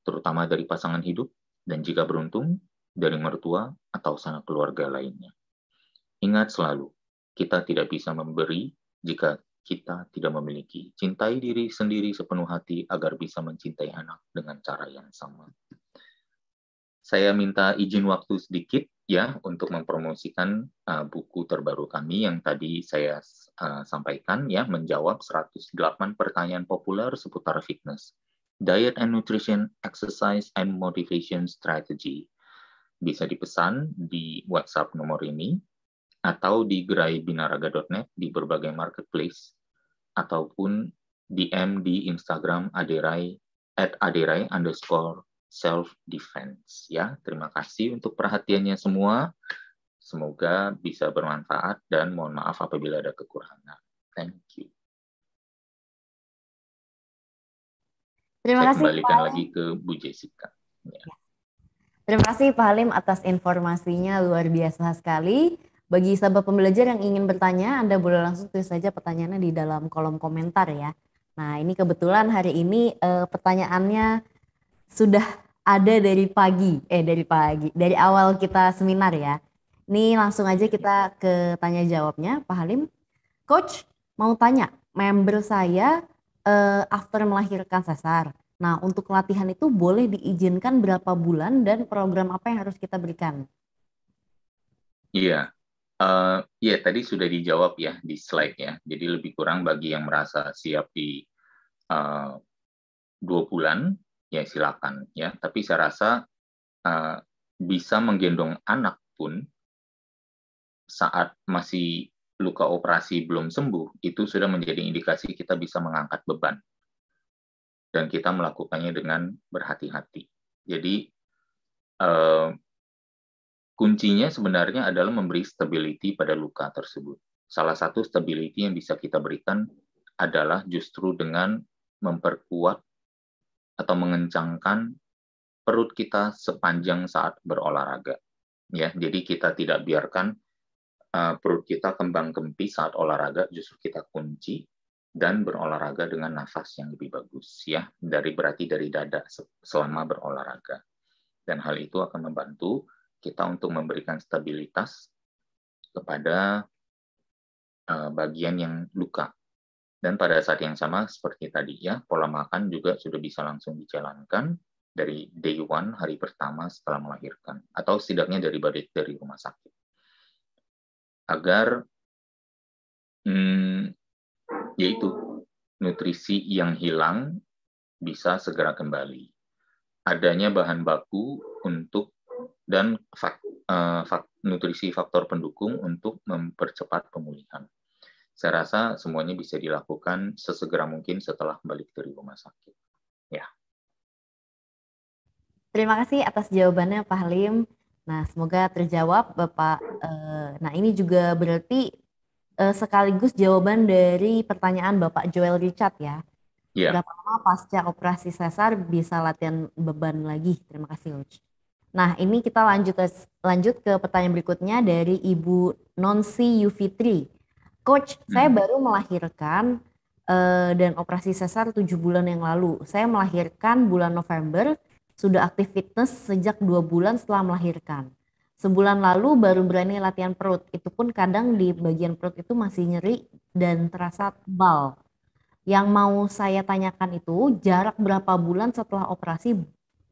terutama dari pasangan hidup, dan jika beruntung, dari mertua atau sanak keluarga lainnya. Ingat selalu, kita tidak bisa memberi jika kita tidak memiliki. Cintai diri sendiri sepenuh hati agar bisa mencintai anak dengan cara yang sama. Saya minta izin waktu sedikit ya untuk mempromosikan buku terbaru kami yang tadi saya sampaikan ya, menjawab 108 pertanyaan populer seputar fitness, diet and nutrition, exercise and motivation strategy. Bisa dipesan di WhatsApp nomor ini atau di geraibinaraga.net di berbagai marketplace ataupun DM di Instagram Aderai @aderai_self-defense ya. Terima kasih untuk perhatiannya semua. Semoga bisa bermanfaat dan mohon maaf apabila ada kekurangan. Thank you. Terima kasih, Saya kembalikan Pak. lagi ke Bu Jessica. Ya. Terima kasih Pak Halim atas informasinya, luar biasa sekali. Bagi sahabat pembelajar yang ingin bertanya, Anda boleh langsung tulis saja pertanyaannya di dalam kolom komentar ya. Nah, ini kebetulan hari ini pertanyaannya sudah ada dari awal kita seminar ya. Ini langsung aja kita ke tanya jawabnya, Pak Halim. Coach, mau tanya, member saya after melahirkan sesar. Nah, untuk latihan itu boleh diizinkan berapa bulan dan program apa yang harus kita berikan? Iya, ya tadi sudah dijawab ya di slide ya. Jadi lebih kurang bagi yang merasa siap di 2 bulan, ya silakan ya. Tapi saya rasa bisa menggendong anak pun saat masih luka operasi belum sembuh, itu sudah menjadi indikasi kita bisa mengangkat beban. Dan kita melakukannya dengan berhati-hati. Jadi, kuncinya sebenarnya adalah memberi stability pada luka tersebut. Salah satu stability yang bisa kita berikan adalah justru dengan memperkuat atau mengencangkan perut kita sepanjang saat berolahraga. Ya, jadi kita tidak biarkan perut kita kembang kempis saat olahraga, justru kita kunci dan berolahraga dengan nafas yang lebih bagus ya, berarti dari dada selama berolahraga. Dan hal itu akan membantu kita untuk memberikan stabilitas kepada bagian yang luka. Dan pada saat yang sama seperti tadi ya, pola makan juga sudah bisa langsung dijalankan dari day one, hari pertama setelah melahirkan, atau setidaknya dari rumah sakit. Agar yaitu nutrisi yang hilang bisa segera kembali. Adanya bahan baku untuk dan nutrisi faktor pendukung untuk mempercepat pemulihan. Saya rasa semuanya bisa dilakukan sesegera mungkin setelah balik dari rumah sakit. Ya. Terima kasih atas jawabannya Pak Halim. Nah, semoga terjawab Bapak. Nah, ini juga berarti sekaligus jawaban dari pertanyaan Bapak Joel Richard ya. Yeah. Berapa lama pasca operasi sesar bisa latihan beban lagi? Terima kasih, Coach. Nah, ini kita lanjut ke pertanyaan berikutnya dari Ibu Nonsi Yufitri. Coach, saya baru melahirkan dan operasi sesar 7 bulan yang lalu. Saya melahirkan bulan November, sudah aktif fitness sejak 2 bulan setelah melahirkan. Sebulan lalu baru berani latihan perut. Itu pun kadang di bagian perut itu masih nyeri dan terasa tebal. Yang mau saya tanyakan itu jarak berapa bulan setelah operasi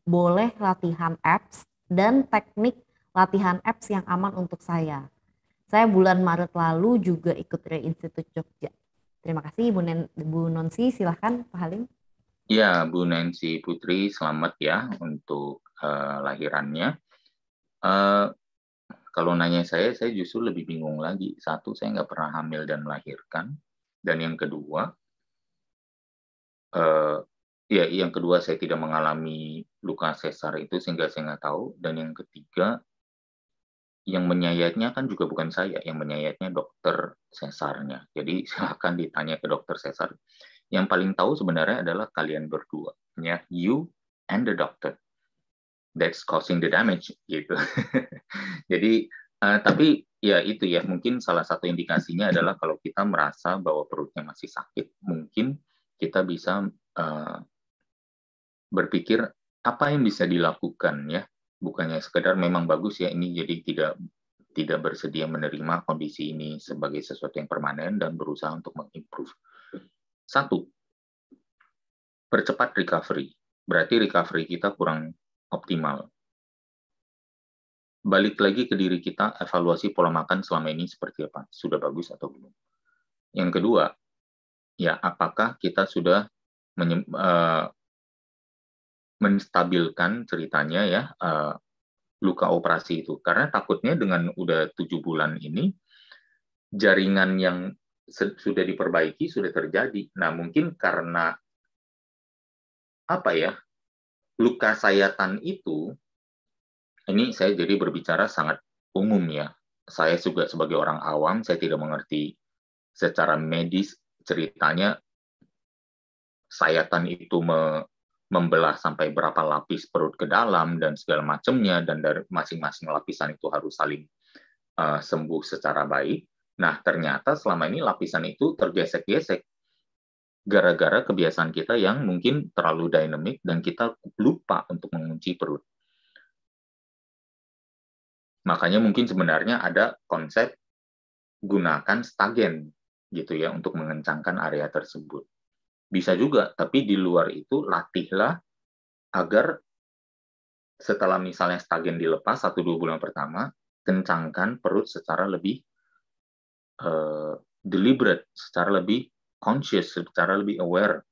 boleh latihan abs dan teknik latihan abs yang aman untuk saya. Saya bulan Maret lalu juga ikut Re-Institute Jogja. Terima kasih Bu Nonsi, silahkan Pak Halim. Ya, Bu Nancy Putri, selamat ya untuk lahirannya. Kalau nanya saya justru lebih bingung lagi. Satu, saya nggak pernah hamil dan melahirkan. Dan yang kedua, saya tidak mengalami luka sesar itu sehingga saya nggak tahu. Dan yang ketiga, yang menyayatnya kan juga bukan saya, yang menyayatnya dokter sesarnya. Jadi silakan ditanya ke dokter sesar. Yang paling tahu sebenarnya adalah kalian berdua, ya, you and the doctor. That's causing the damage, gitu. Jadi, tapi ya itu ya, mungkin salah satu indikasinya adalah kalau kita merasa bahwa perutnya masih sakit, mungkin kita bisa berpikir apa yang bisa dilakukan ya. Bukannya sekedar memang bagus ya ini jadi tidak bersedia menerima kondisi ini sebagai sesuatu yang permanen dan berusaha untuk mengimprove. Satu, percepat recovery. Berarti recovery kita kurang optimal. Balik lagi ke diri kita, evaluasi pola makan selama ini seperti apa? Sudah bagus atau belum? Yang kedua, ya apakah kita sudah menstabilkan ceritanya ya luka operasi itu, karena takutnya dengan udah 7 bulan ini jaringan yang sudah diperbaiki sudah terjadi. Nah mungkin karena apa ya, luka sayatan itu, ini saya jadi berbicara sangat umum ya, saya juga sebagai orang awam, saya tidak mengerti secara medis ceritanya sayatan itu membelah sampai berapa lapis perut ke dalam dan segala macamnya, dan dari masing-masing lapisan itu harus saling sembuh secara baik. Nah, ternyata selama ini lapisan itu tergesek-gesek gara-gara kebiasaan kita yang mungkin terlalu dinamik dan kita lupa untuk mengunci perut. Makanya mungkin sebenarnya ada konsep gunakan stagen gitu ya untuk mengencangkan area tersebut. Bisa juga, tapi di luar itu latihlah agar setelah misalnya stagen dilepas 1-2 bulan pertama, kencangkan perut secara lebih deliberate, secara lebih conscious, secara lebih aware.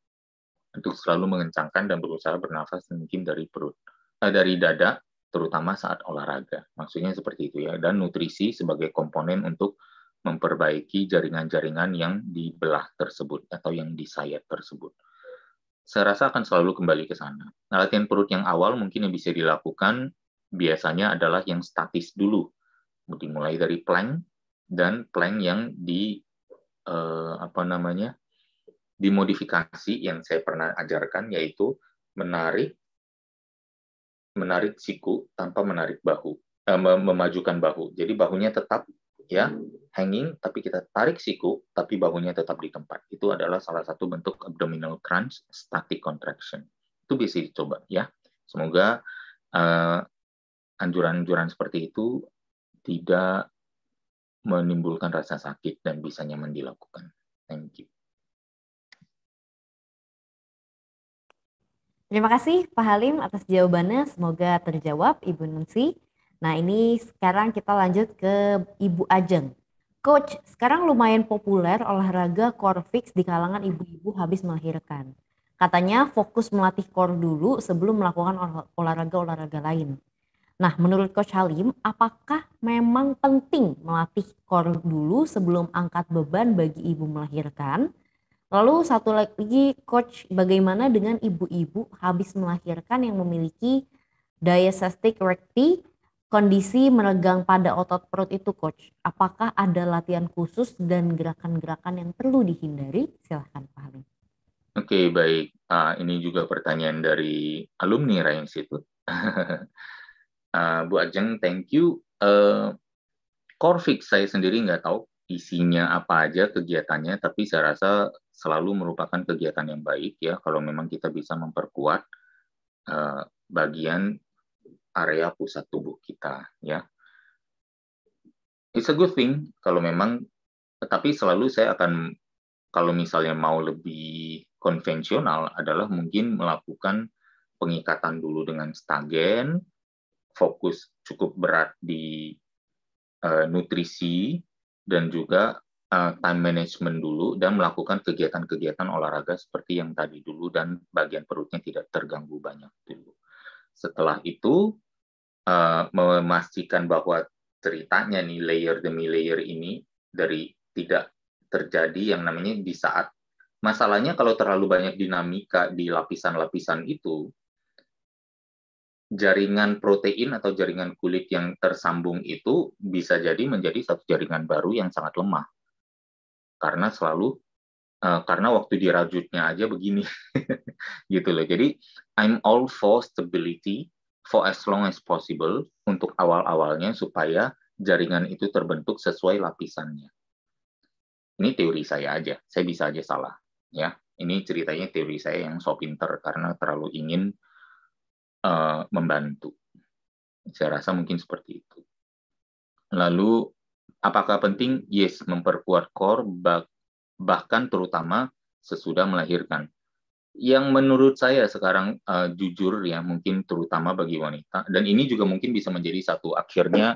untuk selalu mengencangkan dan berusaha bernafas mungkin dari perut, dari dada, terutama saat olahraga. Maksudnya seperti itu ya. Dan nutrisi sebagai komponen untuk memperbaiki jaringan-jaringan yang dibelah tersebut atau yang disayat tersebut. Saya rasa akan selalu kembali ke sana. Nah, latihan perut yang awal mungkin yang bisa dilakukan biasanya adalah yang statis dulu, dimulai dari plank dan plank yang dimodifikasi yang saya pernah ajarkan, yaitu menarik siku tanpa menarik bahu, memajukan bahu. Jadi bahunya tetap ya hanging, tapi kita tarik siku, tapi bahunya tetap di tempat. Itu adalah salah satu bentuk abdominal crunch static contraction. Itu bisa dicoba ya. Semoga anjuran-anjuran seperti itu tidak menimbulkan rasa sakit dan bisa nyaman dilakukan. Thank you. Terima kasih Pak Halim atas jawabannya. Semoga terjawab Ibu Nancy. Nah ini sekarang kita lanjut ke Ibu Ajeng. Coach, sekarang lumayan populer olahraga core fix di kalangan ibu-ibu habis melahirkan. Katanya fokus melatih core dulu sebelum melakukan olahraga-olahraga lain. Nah menurut Coach Halim, apakah memang penting melatih core dulu sebelum angkat beban bagi ibu melahirkan? Lalu satu lagi Coach, bagaimana dengan ibu-ibu habis melahirkan yang memiliki diastatic recti, kondisi meregang pada otot perut itu Coach? Apakah ada latihan khusus dan gerakan-gerakan yang perlu dihindari? Silahkan Pak Halim. Oke, baik. Ini juga pertanyaan dari alumni Rai Institute. Bu Ajeng, thank you. Core fix saya sendiri nggak tahu isinya apa aja kegiatannya, tapi saya rasa selalu merupakan kegiatan yang baik ya kalau memang kita bisa memperkuat bagian area pusat tubuh kita ya. It's a good thing kalau memang, tetapi selalu saya akan, kalau misalnya mau lebih konvensional adalah mungkin melakukan pengikatan dulu dengan stagen, fokus cukup berat di nutrisi dan juga time management dulu dan melakukan kegiatan-kegiatan olahraga seperti yang tadi dulu dan bagian perutnya tidak terganggu banyak dulu. Setelah itu memastikan bahwa ceritanya nih layer demi layer ini dari tidak terjadi yang namanya di saat masalahnya kalau terlalu banyak dinamika di lapisan-lapisan itu, jaringan protein atau jaringan kulit yang tersambung itu bisa jadi menjadi satu jaringan baru yang sangat lemah karena karena waktu dirajutnya aja begini gitu loh. Jadi I'm all for stability for as long as possible untuk awal-awalnya supaya jaringan itu terbentuk sesuai lapisannya. Ini teori saya aja, saya bisa aja salah ya. Ini ceritanya teori saya yang so pinter karena terlalu ingin membantu. Saya rasa mungkin seperti itu. Lalu, apakah penting? Yes, memperkuat core, bahkan terutama sesudah melahirkan. Yang menurut saya sekarang jujur ya, mungkin terutama bagi wanita, dan ini juga mungkin bisa menjadi satu akhirnya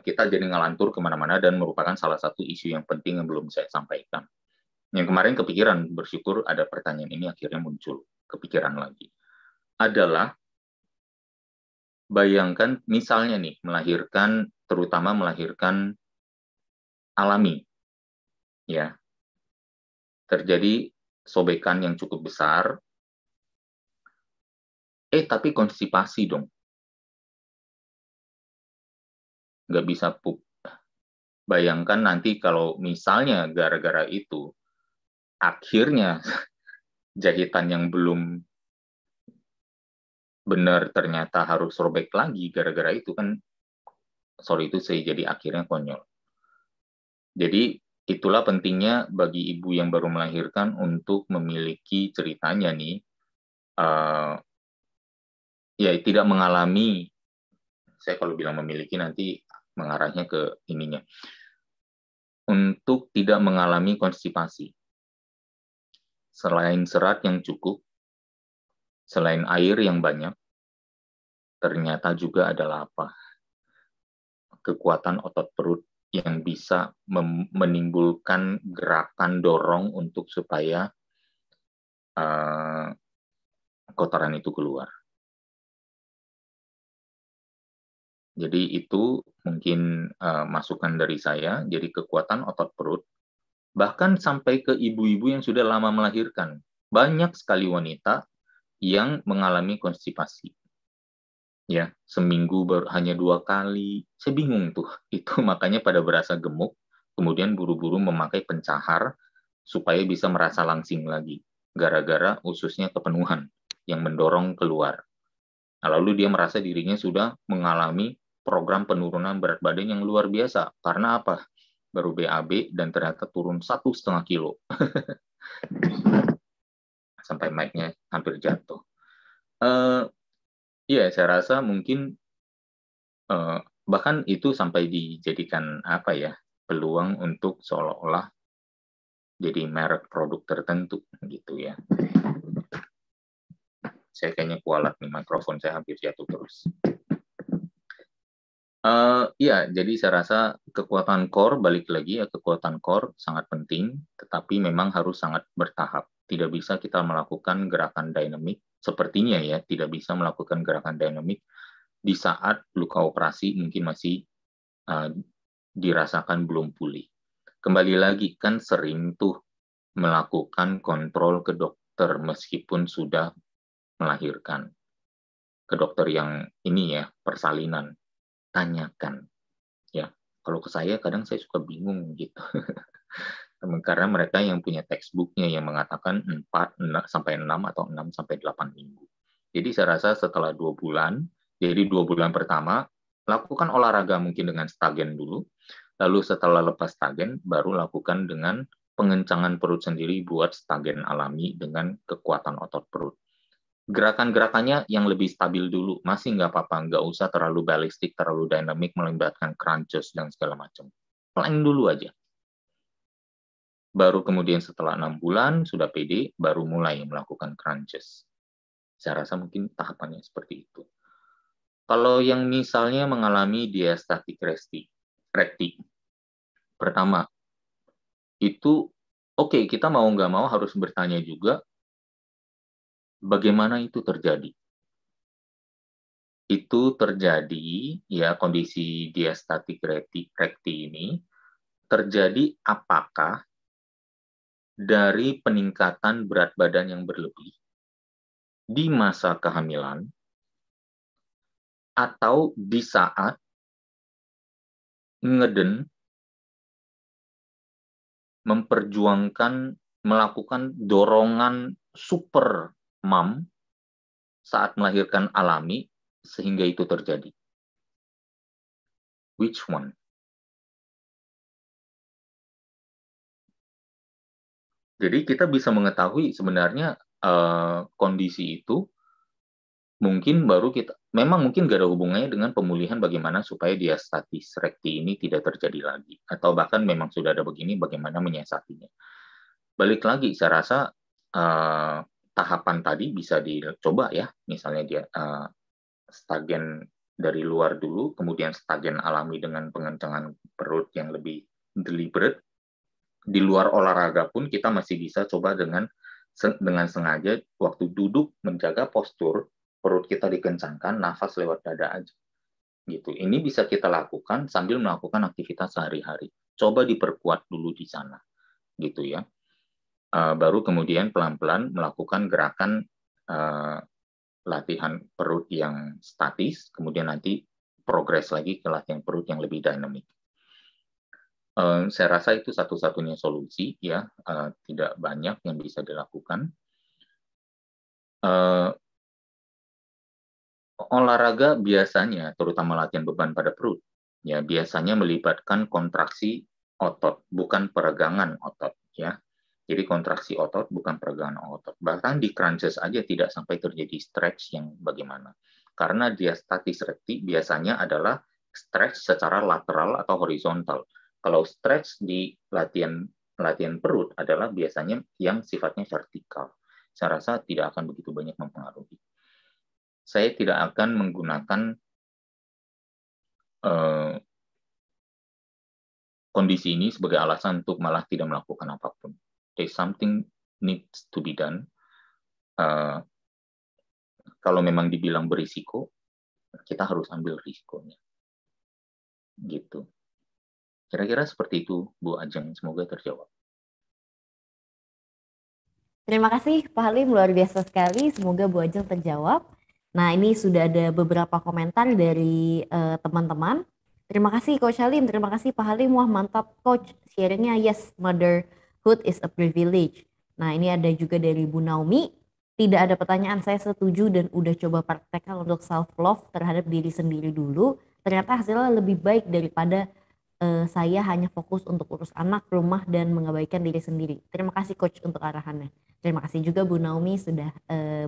kita jadi ngelantur kemana-mana dan merupakan salah satu isu yang penting yang belum saya sampaikan. Yang kemarin kepikiran, bersyukur ada pertanyaan ini akhirnya muncul, kepikiran lagi. Adalah bayangkan misalnya nih melahirkan, terutama melahirkan alami, ya terjadi sobekan yang cukup besar, tapi konstipasi dong, nggak bisa pup. Bayangkan nanti kalau misalnya gara-gara itu akhirnya jahitan yang belum benar ternyata harus robek lagi gara-gara itu kan, sorry itu saya jadi akhirnya konyol. Jadi itulah pentingnya bagi ibu yang baru melahirkan untuk memiliki ceritanya nih, ya tidak mengalami, saya kalau bilang memiliki nanti mengarahnya ke ininya, untuk tidak mengalami konstipasi. Selain serat yang cukup, selain air yang banyak, ternyata juga adalah apa? Kekuatan otot perut yang bisa menimbulkan gerakan dorong untuk supaya kotoran itu keluar. Jadi itu mungkin masukan dari saya. Jadi kekuatan otot perut, bahkan sampai ke ibu-ibu yang sudah lama melahirkan. Banyak sekali wanita yang mengalami konstipasi. Ya, seminggu hanya 2 kali. Saya bingung tuh. Itu makanya pada berasa gemuk, kemudian buru-buru memakai pencahar supaya bisa merasa langsing lagi. Gara-gara ususnya kepenuhan yang mendorong keluar. Nah, lalu dia merasa dirinya sudah mengalami program penurunan berat badan yang luar biasa. Karena apa? Baru BAB dan ternyata turun 1,5 kilo. Sampai mic-nya hampir jatuh. Iya, saya rasa mungkin bahkan itu sampai dijadikan apa ya, peluang untuk seolah-olah jadi merek produk tertentu gitu ya. Saya kayaknya kualat nih, mikrofon saya hampir jatuh terus. Iya, jadi saya rasa kekuatan core, balik lagi ya, kekuatan core sangat penting, tetapi memang harus sangat bertahap. Tidak bisa kita melakukan gerakan dinamik, sepertinya ya, tidak bisa melakukan gerakan dinamik di saat luka operasi mungkin masih dirasakan belum pulih. Kembali lagi, kan sering tuh melakukan kontrol ke dokter meskipun sudah melahirkan. Ke dokter yang ini ya, persalinan. Tanyakan. Ya, kalau ke saya kadang saya suka bingung gitu. Karena mereka yang punya textbooknya yang mengatakan 4 sampai 6 atau 6 sampai 8 minggu. Jadi saya rasa setelah 2 bulan, jadi 2 bulan pertama, lakukan olahraga mungkin dengan stagen dulu, lalu setelah lepas stagen, baru lakukan dengan pengencangan perut sendiri buat stagen alami dengan kekuatan otot perut. Gerakan-gerakannya yang lebih stabil dulu, masih nggak apa-apa, nggak usah terlalu balistik, terlalu dynamic, melibatkan crunches dan segala macam. Plank dulu aja. Baru kemudian setelah 6 bulan, sudah pede, baru mulai melakukan crunches. Saya rasa mungkin tahapannya seperti itu. Kalau yang misalnya mengalami diastatic recti, pertama, itu oke, kita mau nggak mau harus bertanya juga, bagaimana itu terjadi? Itu terjadi, ya kondisi diastatic recti ini, terjadi apakah dari peningkatan berat badan yang berlebih di masa kehamilan atau di saat ngeden memperjuangkan melakukan dorongan super mom saat melahirkan alami sehingga itu terjadi. Which one? Jadi kita bisa mengetahui sebenarnya kondisi itu mungkin baru kita, memang mungkin gak ada hubungannya dengan pemulihan bagaimana supaya diastatic recti ini tidak terjadi lagi. Atau bahkan memang sudah ada begini, bagaimana menyiasatinya. Balik lagi, saya rasa tahapan tadi bisa dicoba ya. Misalnya dia stagen dari luar dulu, kemudian stagen alami dengan pengencangan perut yang lebih deliberate. Di luar olahraga pun kita masih bisa coba dengan sengaja waktu duduk menjaga postur, perut kita dikencangkan, nafas lewat dada aja. Gitu. Ini bisa kita lakukan sambil melakukan aktivitas sehari-hari. Coba diperkuat dulu di sana. Gitu ya. Baru kemudian pelan-pelan melakukan gerakan latihan perut yang statis, kemudian nanti progres lagi ke latihan perut yang lebih dinamik. Saya rasa itu satu-satunya solusi ya, tidak banyak yang bisa dilakukan. Olahraga biasanya, terutama latihan beban pada perut, ya biasanya melibatkan kontraksi otot, bukan peregangan otot ya. Jadi kontraksi otot bukan peregangan otot. Bahkan di crunches aja tidak sampai terjadi stretch yang bagaimana. Karena diastatic recti biasanya adalah stretch secara lateral atau horizontal. Kalau stretch di latihan perut adalah biasanya yang sifatnya vertikal. Saya rasa tidak akan begitu banyak mempengaruhi. Saya tidak akan menggunakan kondisi ini sebagai alasan untuk malah tidak melakukan apapun. There's something needs to be done. uh, kalau memang dibilang berisiko, kita harus ambil risikonya. Gitu. Kira-kira seperti itu, Bu Ajeng. Semoga terjawab. Terima kasih Pak Halim, luar biasa sekali. Semoga Bu Ajeng terjawab. Nah, ini sudah ada beberapa komentar dari teman-teman. Terima kasih Coach Halim, terima kasih Pak Halim. Wah mantap Coach, sharingnya yes, motherhood is a privilege. Nah, ini ada juga dari Bu Naomi. Tidak ada pertanyaan, saya setuju dan udah coba praktekkan untuk self-love terhadap diri sendiri dulu. Ternyata hasilnya lebih baik daripada saya hanya fokus untuk urus anak, rumah, dan mengabaikan diri sendiri. Terima kasih Coach untuk arahannya. Terima kasih juga Bu Naomi sudah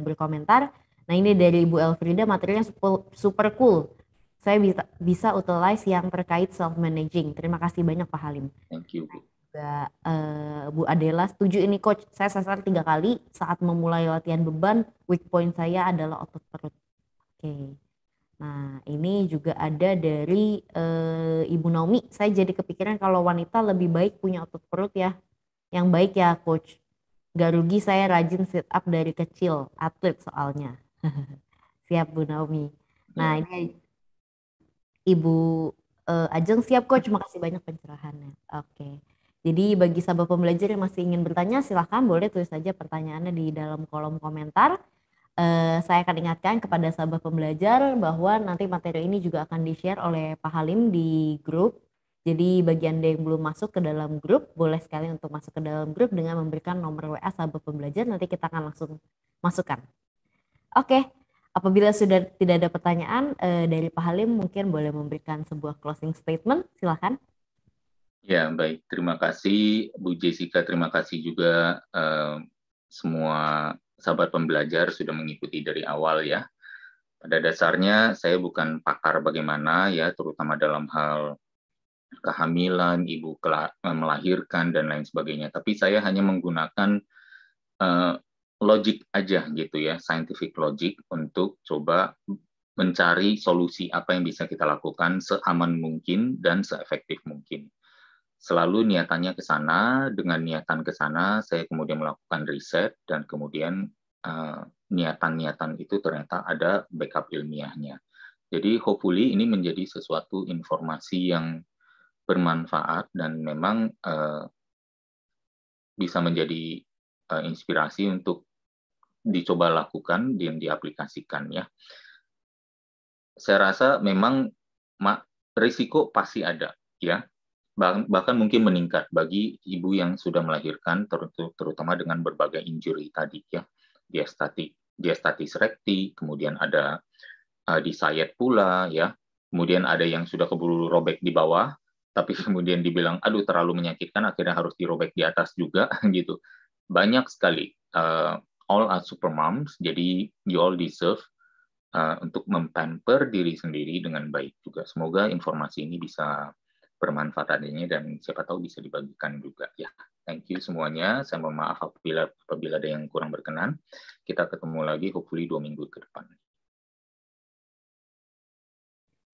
berkomentar. Nah ini dari Bu Elfrida, materinya super cool. Saya bisa utilize yang terkait self-managing. Terima kasih banyak Pak Halim. Thank you Bu. Juga Bu Adela, setuju ini Coach. Saya sasar 3 kali saat memulai latihan beban. Weak point saya adalah otot perut. Oke. Nah, ini juga ada dari Ibu Naomi. Saya jadi kepikiran kalau wanita lebih baik punya otot perut ya. Yang baik ya, Coach. Gak rugi saya rajin sit up dari kecil. Atlet soalnya. Siap, Bu Naomi. Nah, ini Ibu Ajeng siap, Coach. Makasih banyak pencerahannya. Oke. Jadi bagi sahabat pembelajar yang masih ingin bertanya, silahkan boleh tulis saja pertanyaannya di dalam kolom komentar. Saya akan ingatkan kepada sahabat pembelajar bahwa nanti materi ini juga akan di-share oleh Pak Halim di grup. Jadi bagi Anda yang belum masuk ke dalam grup, boleh sekali untuk masuk ke dalam grup dengan memberikan nomor WA sahabat pembelajar, nanti kita akan langsung masukkan. Oke, apabila sudah tidak ada pertanyaan dari Pak Halim, mungkin boleh memberikan sebuah closing statement, silakan. Ya, baik. Terima kasih Bu Jessica, terima kasih juga semua sahabat pembelajar sudah mengikuti dari awal ya. Pada dasarnya saya bukan pakar bagaimana ya, terutama dalam hal kehamilan, ibu melahirkan dan lain sebagainya. Tapi saya hanya menggunakan logic aja gitu ya, scientific logic untuk coba mencari solusi apa yang bisa kita lakukan seaman mungkin dan seefektif mungkin. Selalu niatannya ke sana, dengan niatan ke sana, saya kemudian melakukan riset, dan kemudian niatan-niatan itu ternyata ada backup ilmiahnya. Jadi hopefully ini menjadi sesuatu informasi yang bermanfaat, dan memang bisa menjadi inspirasi untuk dicoba lakukan dan diaplikasikan ya. Saya rasa memang risiko pasti ada ya. Bahkan mungkin meningkat bagi ibu yang sudah melahirkan, terutama dengan berbagai injury tadi ya, diastasis rekti, kemudian ada disayat pula ya, kemudian ada yang sudah keburu robek di bawah, tapi kemudian dibilang aduh terlalu menyakitkan, akhirnya harus dirobek di atas juga gitu. Banyak sekali. All are super moms, jadi you all deserve untuk mempamper diri sendiri dengan baik juga. Semoga informasi ini bisa bermanfaat adanya dan siapa tahu bisa dibagikan juga ya. Thank you semuanya. Saya mohon maaf apabila ada yang kurang berkenan. Kita ketemu lagi hopefully 2 minggu ke depan.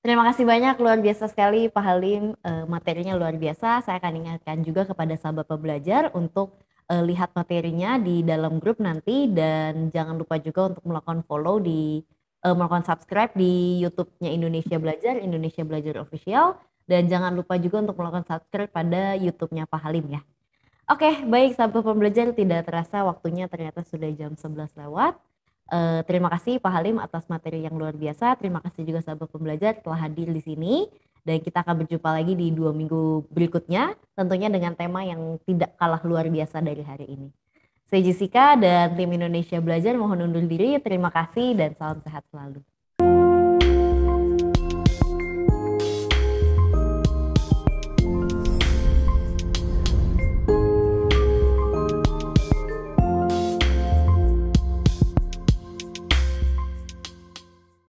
Terima kasih banyak, luar biasa sekali Pak Halim, materinya luar biasa. Saya akan ingatkan juga kepada sahabat pembelajar untuk lihat materinya di dalam grup nanti, dan jangan lupa juga untuk melakukan follow melakukan subscribe di YouTube-nya Indonesia Belajar Official. Dan jangan lupa juga untuk melakukan subscribe pada YouTube-nya Pak Halim ya. Oke, baik sahabat pembelajar, tidak terasa waktunya ternyata sudah jam 11 lewat. Terima kasih Pak Halim atas materi yang luar biasa. Terima kasih juga sahabat pembelajar telah hadir di sini. Dan kita akan berjumpa lagi di 2 minggu berikutnya, tentunya dengan tema yang tidak kalah luar biasa dari hari ini. Saya Jessica dan tim Indonesia Belajar mohon undur diri. Terima kasih dan salam sehat selalu.